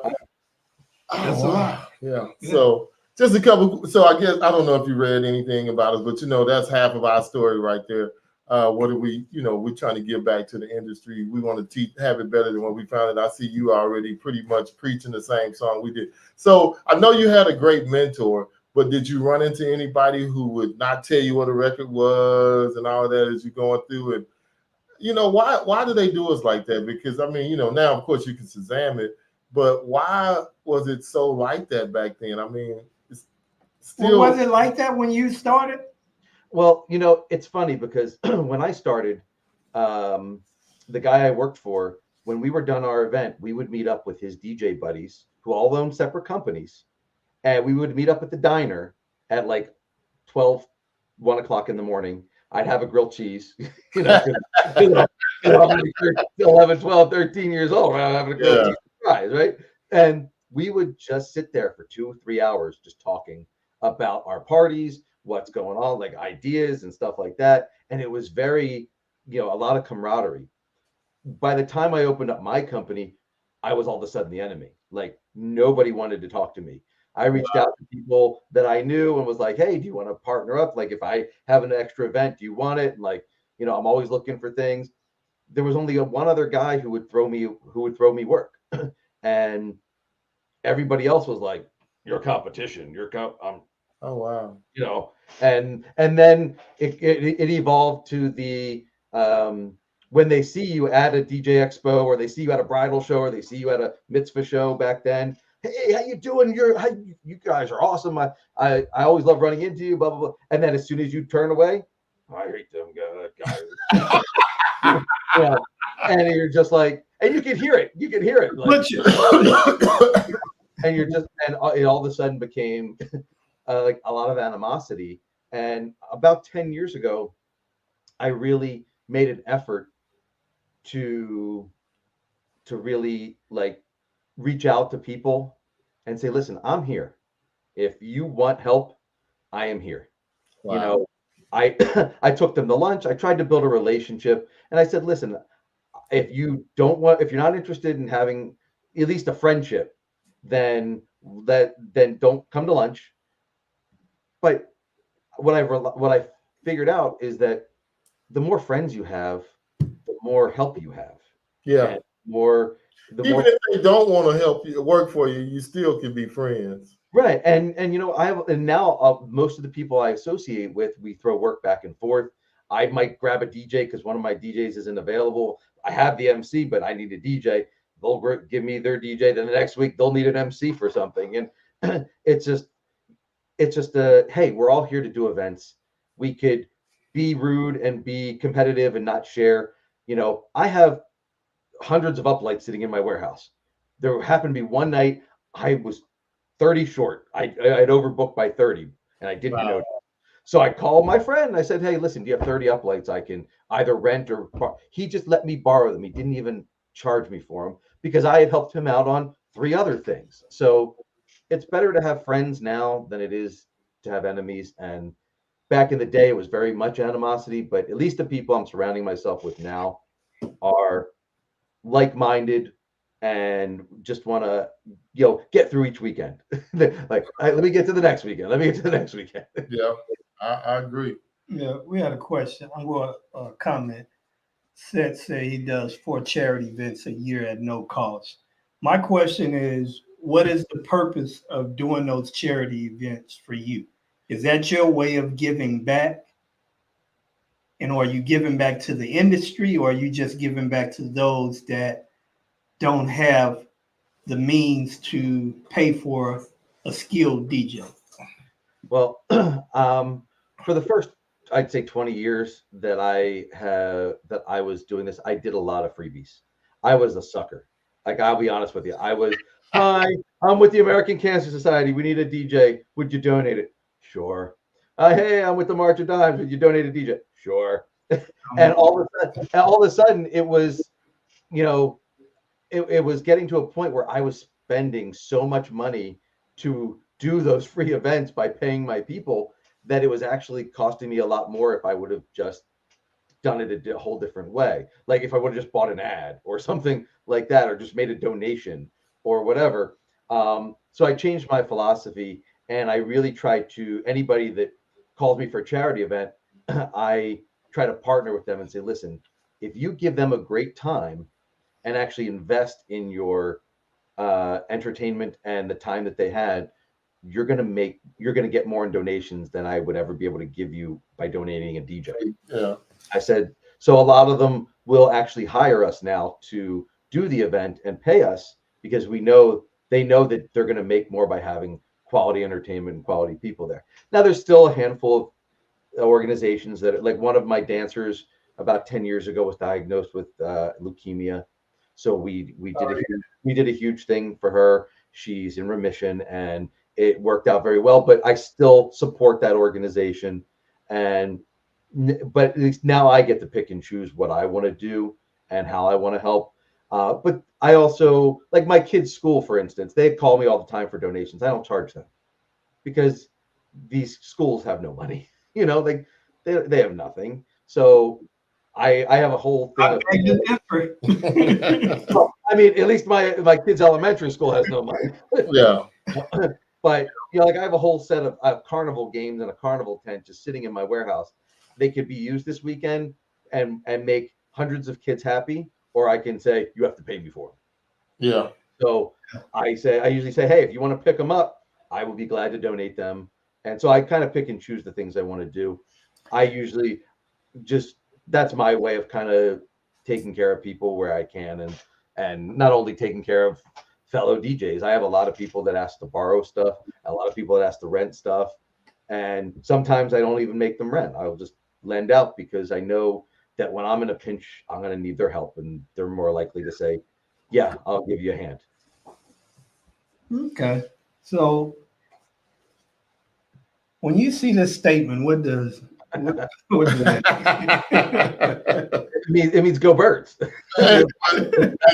That's a lot. Yeah. So just a couple. So I guess, I don't know if you read anything about us, but that's half of our story right there. What do we, we're trying to give back to the industry. We want to have it better than what we found it. I see you already pretty much preaching the same song we did. So I know you had a great mentor, but did you run into anybody who would not tell you what a record was and all that as you're going through? And why do they do us like that? Because I mean, now of course you can Shazam it, but why was it so like that back then? I mean, it's still. Well, was it like that when you started? Well, it's funny because when I started, the guy I worked for, when we were done our event, we would meet up with his DJ buddies who all owned separate companies. And we would meet up at the diner at like 12, 1 o'clock in the morning. I'd have a grilled cheese, I'm like 11, 12, 13 years old, right? I'm having a grilled cheese fries, right? And we would just sit there for 2 or 3 hours just talking about our parties, what's going on, like ideas and stuff like that. And it was very, a lot of camaraderie. By the time I opened up my company, I was all of a sudden the enemy. Like nobody wanted to talk to me. I reached out to people that I knew and was like, hey, do you want to partner up? Like if I have an extra event, do you want it? And like, I'm always looking for things. There was only one other guy who would throw me work. And everybody else was like, your competition, Oh wow. And then it evolved to the when they see you at a DJ Expo or they see you at a bridal show or they see you at a mitzvah show back then. Hey, how you doing? You guys are awesome. I always love running into you, blah, blah, blah. And then as soon as you turn away, I hate them guys. And you're just like, and you can hear it. You can hear it. Like, and it all of a sudden became like a lot of animosity. And about 10 years ago, I really made an effort to really like reach out to people and say, listen, I'm here. If you want help, I am here. Wow. I I took them to lunch. I tried to build a relationship, and I said, listen, if you're not interested in having at least a friendship, then don't come to lunch. But what I figured out is that the more friends you have, the more help you have. Yeah. And even if they don't want to help you work for you, you still can be friends. Right. And now most of the people I associate with, we throw work back and forth. I might grab a DJ because one of my DJs isn't available. I have the MC, but I need a DJ. They'll give me their DJ. Then the next week they'll need an MC for something. And it's just hey, we're all here to do events. We could be rude and be competitive and not share. I have hundreds of uplights sitting in my warehouse. There happened to be one night I was 30 short. I'd overbooked by 30 and I didn't know. So I called my friend and I said, hey, listen, do you have 30 uplights I can either rent or he just let me borrow them. He didn't even charge me for them because I had helped him out on 3 other things. So it's better to have friends now than it is to have enemies. And back in the day, it was very much animosity, but at least the people I'm surrounding myself with now are like-minded and just want to get through each weekend. Like, let me get to the next weekend. Yeah, I agree. Yeah, we had a question. A comment. Seth say he does 4 charity events a year at no cost. My question is, what is the purpose of doing those charity events for you? Is that your way of giving back? And are you giving back to the industry, or are you just giving back to those that don't have the means to pay for a skilled DJ? Well, for the first, I'd say 20 years that I was doing this, I did a lot of freebies. I was a sucker. Like, I'll be honest with you. I was, hi, I'm with the American Cancer Society. We need a DJ. Would you donate it? Sure. Hey, I'm with the March of Dimes. Would you donate a DJ? Sure. And all of a sudden, it was, it was getting to a point where I was spending so much money to do those free events by paying my people that it was actually costing me a lot more if I would have just done it a whole different way. Like if I would have just bought an ad or something like that, or just made a donation or whatever. So I changed my philosophy and I really try to, anybody that calls me for a charity event, I try to partner with them and say, listen, if you give them a great time and actually invest in your entertainment and the time that they had, you're going to get more in donations than I would ever be able to give you by donating a DJ. Yeah. I said, so a lot of them will actually hire us now to do the event and pay us because they know that they're going to make more by having quality entertainment and quality people there. Now, there's still a handful of organizations that, like one of my dancers about 10 years ago was diagnosed with leukemia. So we did a huge thing for her. She's in remission and it worked out very well, but I still support that organization. And but at least now I get to pick and choose what I want to do and how I want to help. But I also, like my kids' school, for instance, they call me all the time for donations. I don't charge them because these schools have no money. You know, like they have nothing. So I have a whole thing. Well, I mean, at least my kids' elementary school has no money. Yeah. But like I have a whole set of carnival games and a carnival tent just sitting in my warehouse. They could be used this weekend and make hundreds of kids happy, or I can say you have to pay me for them. Yeah. So I usually say, hey, if you want to pick them up, I will be glad to donate them. And so I kind of pick and choose the things I want to do. I usually that's my way of kind of taking care of people where I can, and not only taking care of fellow DJs. I have a lot of people that ask to borrow stuff, a lot of people that ask to rent stuff, and sometimes I don't even make them rent. I'll just lend out because I know that when I'm in a pinch, I'm going to need their help, and they're more likely to say, yeah, I'll give you a hand. Okay. So when you see this statement, what does that It means go Birds. As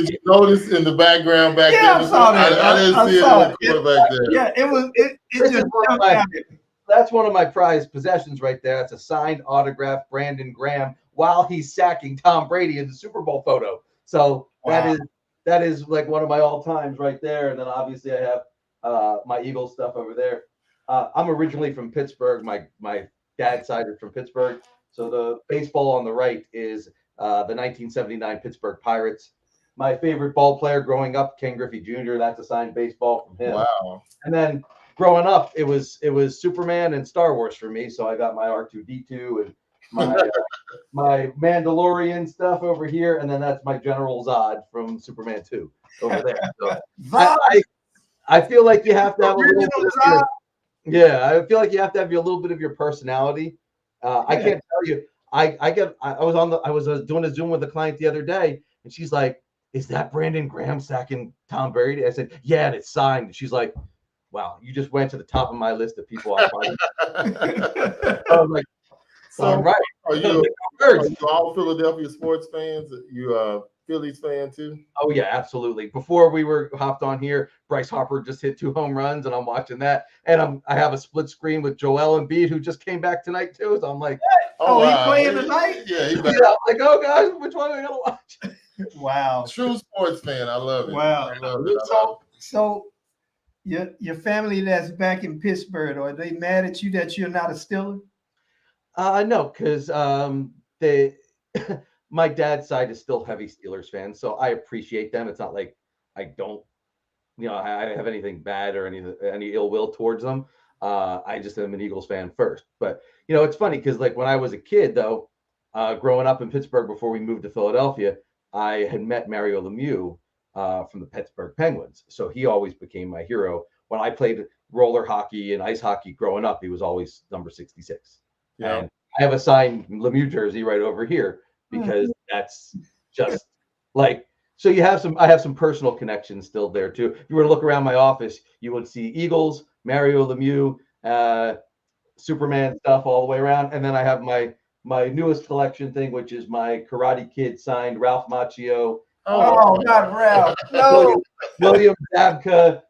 you noticed in the background back there, I saw that. I didn't see it in the corner back there. Yeah, it just jumped out. That's one of my prized possessions right there. It's a signed autograph Brandon Graham while he's sacking Tom Brady in the Super Bowl photo. So Wow. that is like one of my all times right there. And then obviously I have my Eagles stuff over there. I'm originally from Pittsburgh. My dad's side is from Pittsburgh. So the baseball on the right is the 1979 Pittsburgh Pirates. My favorite ball player growing up, Ken Griffey Jr. That's a signed baseball from him. Wow. And then growing up, it was Superman and Star Wars for me. So I got my R2-D2 and my Mandalorian stuff over here, and then that's my General Zod from Superman 2 over there. So I feel like you have to have a little bit of I feel like you have to have a little bit of your personality. I can't tell you. I was doing a Zoom with a client the other day, and she's like, "Is that Brandon Graham sacking Tom Brady?" I said, "Yeah, and it's signed." And she's like, "Wow, you just went to the top of my list of people I'm fighting." I was like, "All right." Are you all Philadelphia sports fans? You a Phillies fan too? Oh yeah, absolutely. Before we were hopped on here, Bryce Harper just hit 2 home runs, and I'm watching that. And I have a split screen with Joel Embiid, who just came back tonight too. So I'm like, wow. He playing tonight? Yeah, he's back. I'm like, oh gosh, which one am I gonna watch? Wow. True sports fan. I love it. Wow. I love it. So your family that's back in Pittsburgh, are they mad at you that you're not a Steeler? No, because my dad's side is still heavy Steelers fans, so I appreciate them. It's not like I don't, I have anything bad or any ill will towards them. I just am an Eagles fan first. But it's funny because like when I was a kid, though, growing up in Pittsburgh before we moved to Philadelphia, I had met Mario Lemieux from the Pittsburgh Penguins, so he always became my hero. When I played roller hockey and ice hockey growing up, he was always number 66. Yeah. And I have a signed Lemieux jersey right over here because that's just like, so I have some personal connections still there too. If you were to look around my office, you would see Eagles, Mario Lemieux, Superman stuff all the way around. And then I have my newest collection thing, which is my Karate Kid signed Ralph Macchio. Oh, not Ralph. No. William Zabka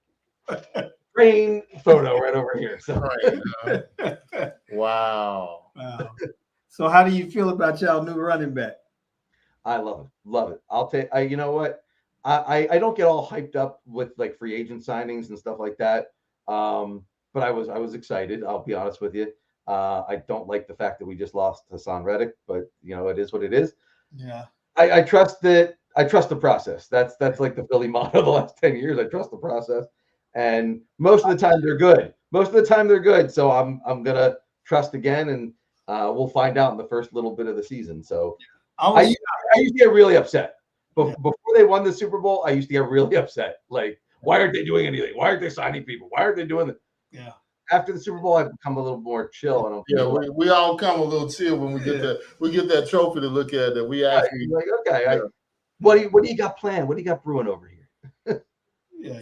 train photo right over here. So. Wow. So how do you feel about y'all new running back? I love it. I'll take. You know what? I don't get all hyped up with like free agent signings and stuff like that. But I was excited. I'll be honest with you. I don't like the fact that we just lost Hassan Reddick, but it is what it is. Yeah. I trust that. I trust the process. That's like the Philly motto the last 10 years. I trust the process, and most of the time they're good. So I'm gonna trust again, and we'll find out in the first little bit of the season. So I I used to get really upset. Before they won the Super Bowl, I used to get really upset. Like, why aren't they doing anything? Why aren't they signing people? Why aren't they doing it? Yeah. After the Super Bowl, I've become a little more chill. And we all come a little chill when we get that trophy to look at that we actually like, okay, what do you got planned? What do you got brewing over here? Yeah,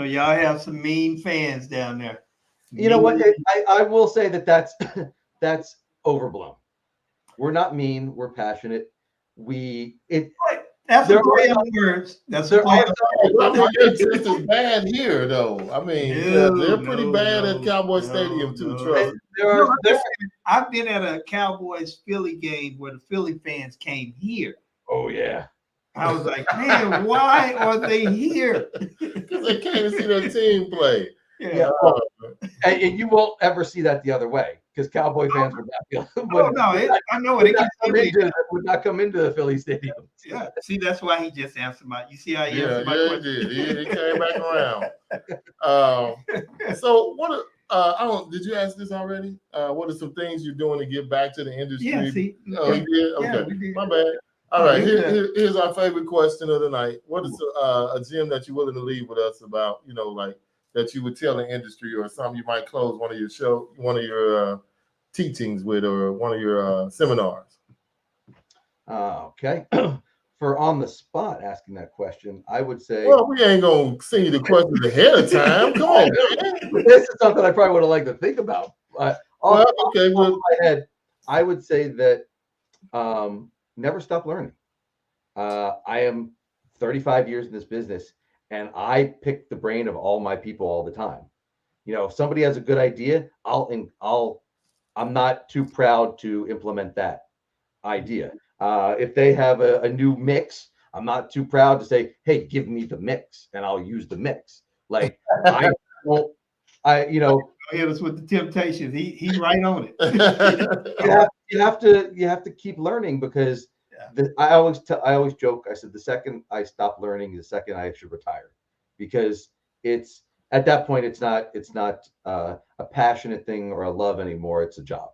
y'all have some mean fans down there. You know what? I will say that's overblown. We're not mean. We're passionate. That's a play on words. That's a play on words. It's just as bad here, though. I mean, they're pretty bad at Cowboy Stadium too. Trust me. I've been at a Cowboys Philly game where the Philly fans came here. Oh yeah. I was like, man, why are they here? Because they came to see their team play. Yeah. And you won't ever see that the other way because Cowboy fans would not be. I know it. Would not come into the Philly Stadium. Yeah. See, that's why he just answered my. You see how he answered my question? He came back around. So what? Did you ask this already? What are some things you're doing to get back to the industry? Yeah. See. Oh, you did. Okay. Yeah, we did. My bad. All right. Here's our favorite question of the night. What is a gem that you're willing to leave with us about? Like. That you would tell the industry, or something you might close one of your teachings with, or one of your seminars. Okay. For on the spot asking that question, I would say. Well, we ain't gonna send you the questions ahead of time. Come on, man. This is something I probably would have liked to think about. My head, I would say that never stop learning. I am 35 years in this business. And I pick the brain of all my people all the time. If somebody has a good idea, I'm not too proud to implement that idea. If they have a new mix, I'm not too proud to say, "Hey, give me the mix," and I'll use the mix. Like I won't. Hit us with the Temptations. He's right on it. you have to keep learning because. I always joke. I said the second I stop learning, the second I should retire, because it's at that point it's not a passionate thing or a love anymore. It's a job,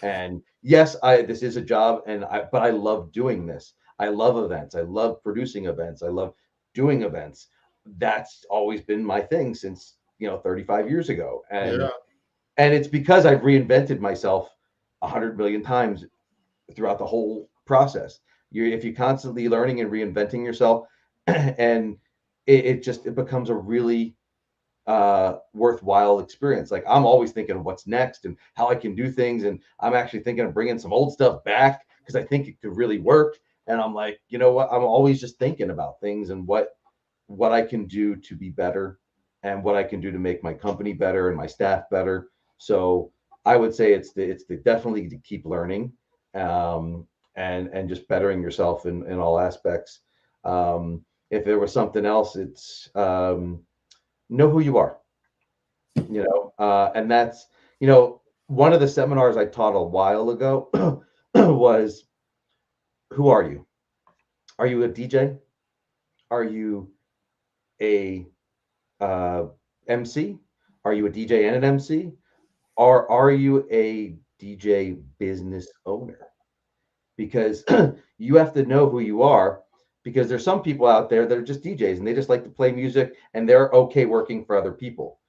and yes, this is a job, but I love doing this. I love events. I love producing events. I love doing events. That's always been my thing since 35 years ago, and it's because I've reinvented myself 100 million times throughout the whole process. If you're constantly learning and reinventing yourself, and it becomes a really worthwhile experience. Like I'm always thinking of what's next and how I can do things, and I'm actually thinking of bringing some old stuff back because I think it could really work. And I'm like, you know what? I'm always just thinking about things and what I can do to be better, and what I can do to make my company better and my staff better. So I would say it's definitely to keep learning. And just bettering yourself in all aspects. If there was something else, it's know who you are, and that's, one of the seminars I taught a while ago was, who are you? Are you a DJ? Are you a MC? Are you a DJ and an MC? Or are you a DJ business owner? Because you have to know who you are, because there's some people out there that are just DJs and they just like to play music and they're okay working for other people.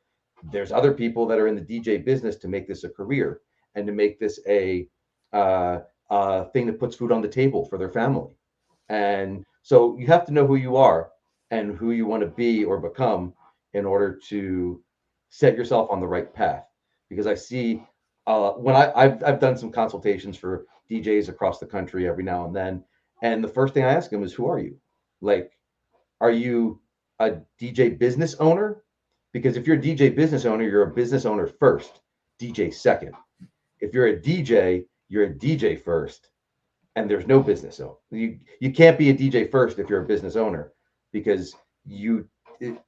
There's other people that are in the DJ business to make this a career and to make this a thing that puts food on the table for their family. And so you have to know who you are and who you want to be or become in order to set yourself on the right path. Because I see when I've done some consultations for DJs across the country every now and then, and the first thing I ask them is, who are you? Like, are you a DJ business owner? Because if you're a DJ business owner, you're a business owner first, DJ second. If you're a DJ, you're a DJ first, and there's no business owner. You can't be a DJ first if you're a business owner, because it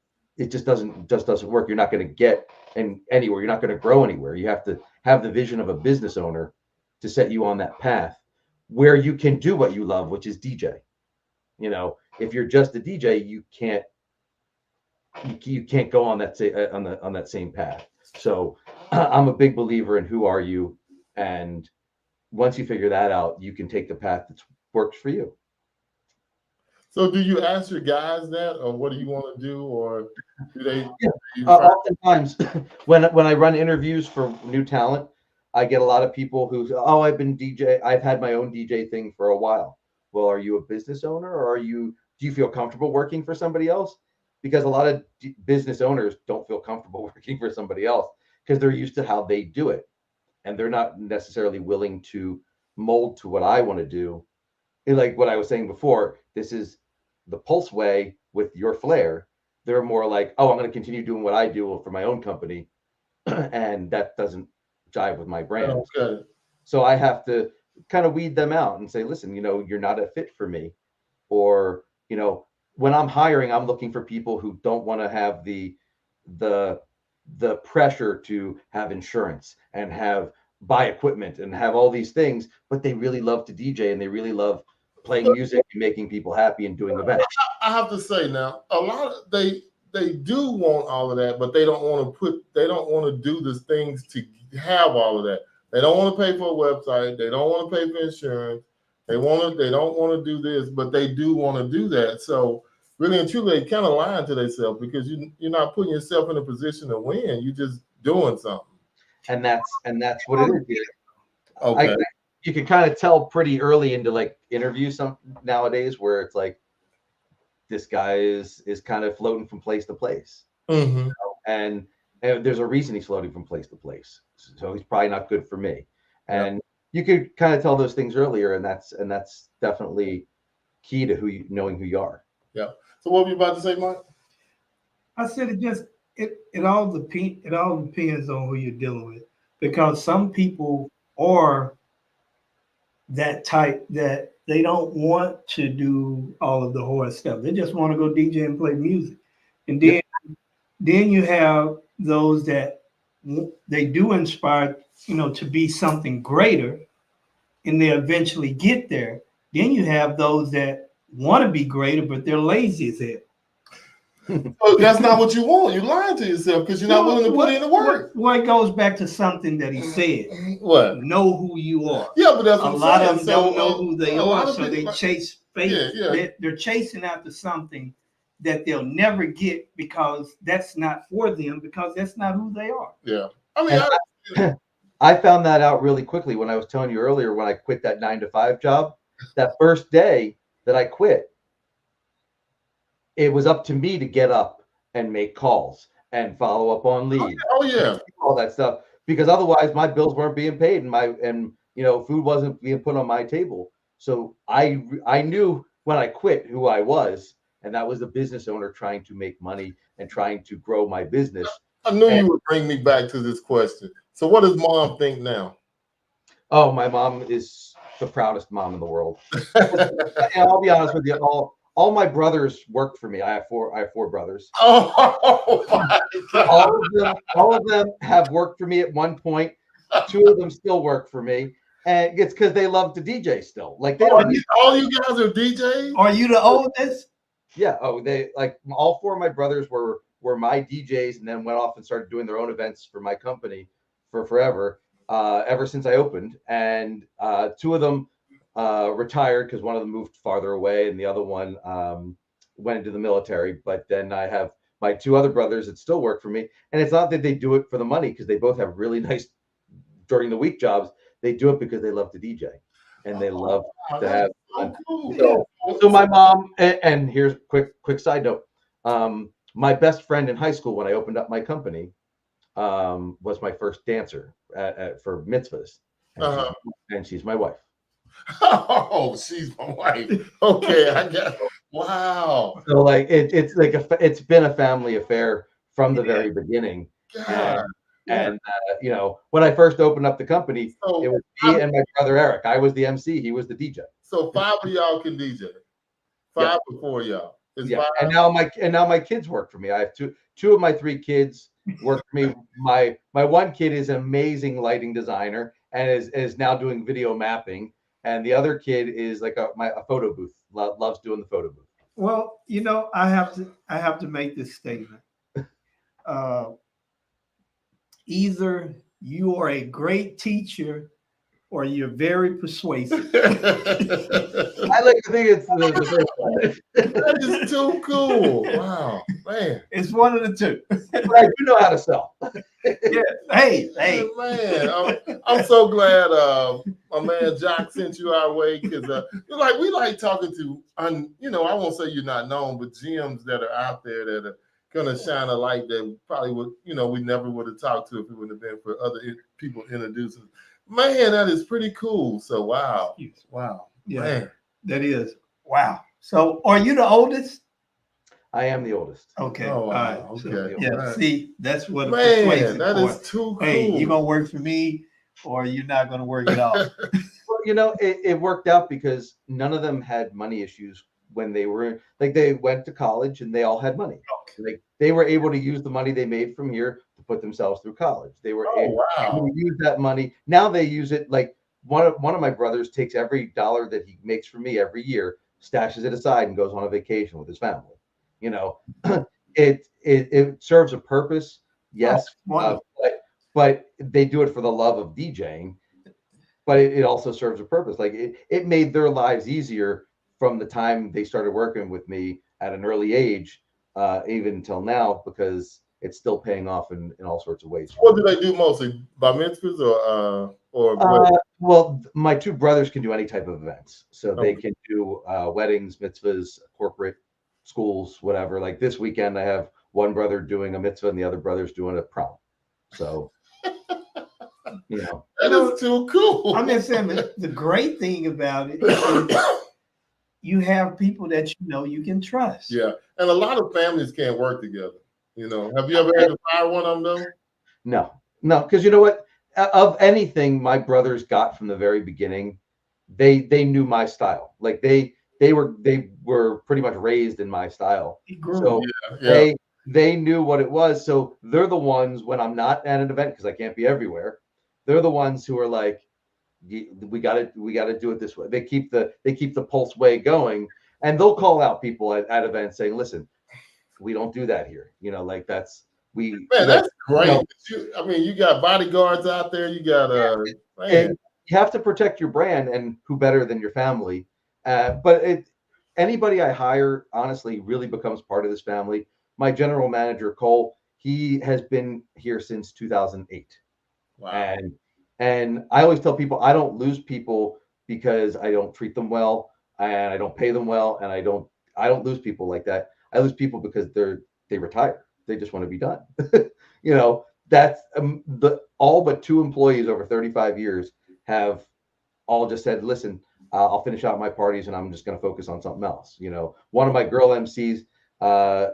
just doesn't work. You're not going to get anywhere. You're not going to grow anywhere. You have to have the vision of a business owner to set you on that path where you can do what you love, which is DJ. If you're just a DJ, you can't go on that same path. So I'm a big believer in who are you, and once you figure that out, you can take the path that works for you. So do you ask your guys that, or what do you want to do, or do they? Yeah. Oftentimes, when I run interviews for new talent, I get a lot of people who say, "Oh, I've had my own DJ thing for a while." Well, are you a business owner, or do you feel comfortable working for somebody else? Because a lot of business owners don't feel comfortable working for somebody else because they're used to how they do it, and they're not necessarily willing to mold to what I want to do. And like what I was saying before, this is the Pulse way with your flair. They're more like, oh, I'm going to continue doing what I do for my own company, and that doesn't jive with my brand. Okay. So I have to kind of weed them out and say, listen, you're not a fit for me. Or, when I'm hiring, I'm looking for people who don't want to have the the pressure to have insurance and buy equipment and have all these things, but they really love to DJ and they really love playing music and making people happy and doing events. I have to say now, a lot of they do want all of that, but they don't want to do the things to have all of that. They don't want to pay for a website. They don't want to pay for insurance. They don't want to do this, but they do want to do that. So really and truly, they kind of lying to themselves because you're not putting yourself in a position to win. You're just doing something. And that's what it is. Okay. You can kind of tell pretty early into like interviews nowadays where it's like this guy is kind of floating from place to place. Mm-hmm. And there's a reason he's floating from place to place. So he's probably not good for me. And you could kind of tell those things earlier, and that's definitely key to knowing who you are. Yeah. So what were you about to say, Mike? I said it all depends on who you're dealing with, because some people are that type that they don't want to do all of the horror stuff. They just want to go DJ and play music. And then you have those that they do inspire, to be something greater, and they eventually get there. Then you have those that want to be greater, but they're lazy as hell. So that's not what you want. You're lying to yourself because you're not willing to put in the work. Well, it goes back to something that he said. What? Know who you are. Yeah, but that's what a lot of them don't know who they are, so they chase fate. They're chasing after something that they'll never get because that's not for them, because that's not who they are. Yeah. I mean, I found that out really quickly when I was telling you earlier when I quit that 9-to-5 job. That first day that I quit, it was up to me to get up and make calls and follow up on leads. Oh yeah. All that stuff, because otherwise my bills weren't being paid and food wasn't being put on my table. So I knew when I quit who I was, and that was a business owner trying to make money and trying to grow my business. I knew you would bring me back to this question. So what does mom think now? Oh, my mom is the proudest mom in the world. And I'll be honest with you, all my brothers worked for me. I have four brothers. Oh my God. All of them have worked for me at one point. 2 of them still work for me, and it's because they love to DJ still. Like they don't. All you guys are DJs? Are you the oldest? Yeah. Oh, they like all 4 of my brothers were my DJs, and then went off and started doing their own events for my company for forever. Ever since I opened, and 2 of them retired because one of them moved farther away and the other one went into the military. But then I have my 2 other brothers that still work for me, and it's not that they do it for the money, because they both have really nice during the week jobs. They do it because they love to DJ and they love to have fun. So my mom, and here's quick side note, my best friend in high school when I opened up my company was my first dancer for mitzvahs, and she's my wife. Oh, she's my wife. Okay, I got. Wow. So like it's been a family affair from the very beginning. And when I first opened up the company, it was me and my brother Eric. I was the MC. He was the DJ. So 5 of y'all can DJ. 5 or 4 of y'all. Yeah. And now my kids work for me. I have two of my 3 kids work for me. My one kid is an amazing lighting designer and is now doing video mapping. And the other kid is like a photo booth. Loves doing the photo booth. Well, I have to make this statement. Either you are a great teacher or you're very persuasive. I like to think it's the first one. That is too cool. Wow, man. It's one of the two. But I do know how to sell. Yeah. Hey. Man, I'm so glad my man Jock sent you our way, because we like talking to, I won't say you're not known, but gems that are out there that are gonna shine a light that probably would, we never would have talked to if it wouldn't have been for other people introducing. Man, that is pretty cool. So wow. Yeah, Man. that is wow. So, are you the oldest? I am the oldest. Okay. Oh, wow. All right. Okay. Yeah. Right. See, that's what a Man, persuasive that for. is too cool. Hey, you gonna work for me, or you're not gonna work at all? Well, it worked out because none of them had money issues when they were they went to college and they all had money. Like they were able to use the money they made from here to put themselves through college. They were able to use that money. Now they use it. Like one of my brothers takes every dollar that he makes for me every year, stashes it aside, and goes on a vacation with his family. It serves a purpose, yes, but they do it for the love of DJing. But it also serves a purpose. Like it made their lives easier from the time they started working with me at an early age, even until now, because it's still paying off in all sorts of ways. What do they do mostly? Bar mitzvahs or well, my two brothers can do any type of events. So they can do weddings, mitzvahs, corporate, schools, whatever. Like this weekend, I have one brother doing a mitzvah and the other brother's doing a prom. So, that is too cool. I'm just saying the great thing about it is you have people that you can trust. Yeah, and a lot of families can't work together. Have you ever had to fire one of them though? No, because you know what? Of anything my brothers got from the very beginning, they knew my style. Like they were pretty much raised in my style. So they knew what it was. So they're the ones when I'm not at an event, because I can't be everywhere. They're the ones who are like, we got to do it this way. They keep the pulse way going, and they'll call out people at events saying, listen, we don't do that here. That's great. You got bodyguards out there. You got and you have to protect your brand, and who better than your family? But anybody I hire, honestly, really becomes part of this family. My general manager, Cole, he has been here since 2008. Wow. And I always tell people I don't lose people because I don't treat them well and I don't pay them well, and I don't lose people like that. I lose people because they retire. They just want to be done. That's all but two employees over 35 years have all just said, listen, I'll finish out my parties and I'm just going to focus on something else. One of my girl MCs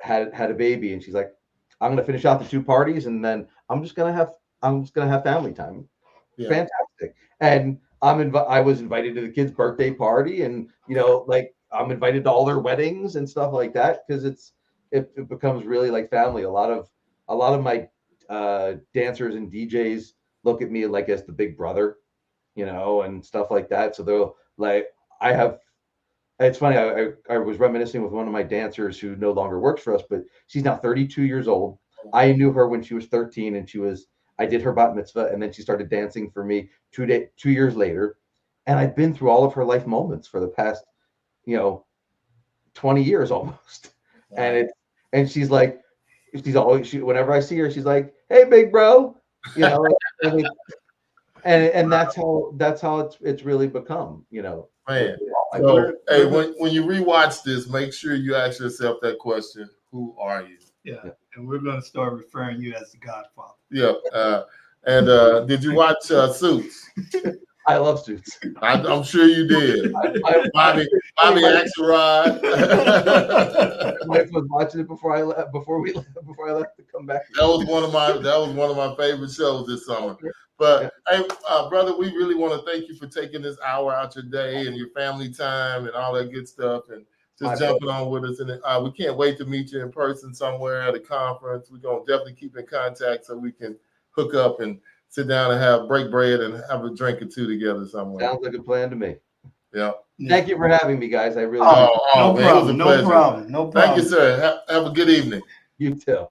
had a baby, and she's like, I'm going to finish out the two parties and then I'm just going to have family time. Yeah. Fantastic. And I was invited to the kids' birthday party, and I'm invited to all their weddings and stuff like that, because it becomes really like family. A lot of my dancers and DJs look at me like as the big brother, and stuff like that. So they'll like, it's funny. I was reminiscing with one of my dancers who no longer works for us, but she's now 32 years old. I knew her when she was 13, and I did her bat mitzvah, and then she started dancing for me 2 years later. And I've been through all of her life moments for the past, 20 years almost. Wow. And she's like, whenever I see her, she's like, hey, big bro, and that's how it's really become, Man. So, hey, when you rewatch this, make sure you ask yourself that question: who are you? Yeah. And we're going to start referring you as the Godfather. Yeah. And did you watch Suits? I love Suits. I'm sure you did. Bobby Axelrod. My wife was watching it before I left to come back. That was one of my favorite shows this summer. But hey, brother, we really want to thank you for taking this hour out your day and your family time and all that good stuff, and just jumping on with us. And we can't wait to meet you in person somewhere at a conference. We're going to definitely keep in contact so we can hook up and sit down and break bread and have a drink or two together somewhere. Sounds like a plan to me. Yeah. Thank you for having me, guys. I really no problem. No problem. Thank you, sir. Have a good evening. You too.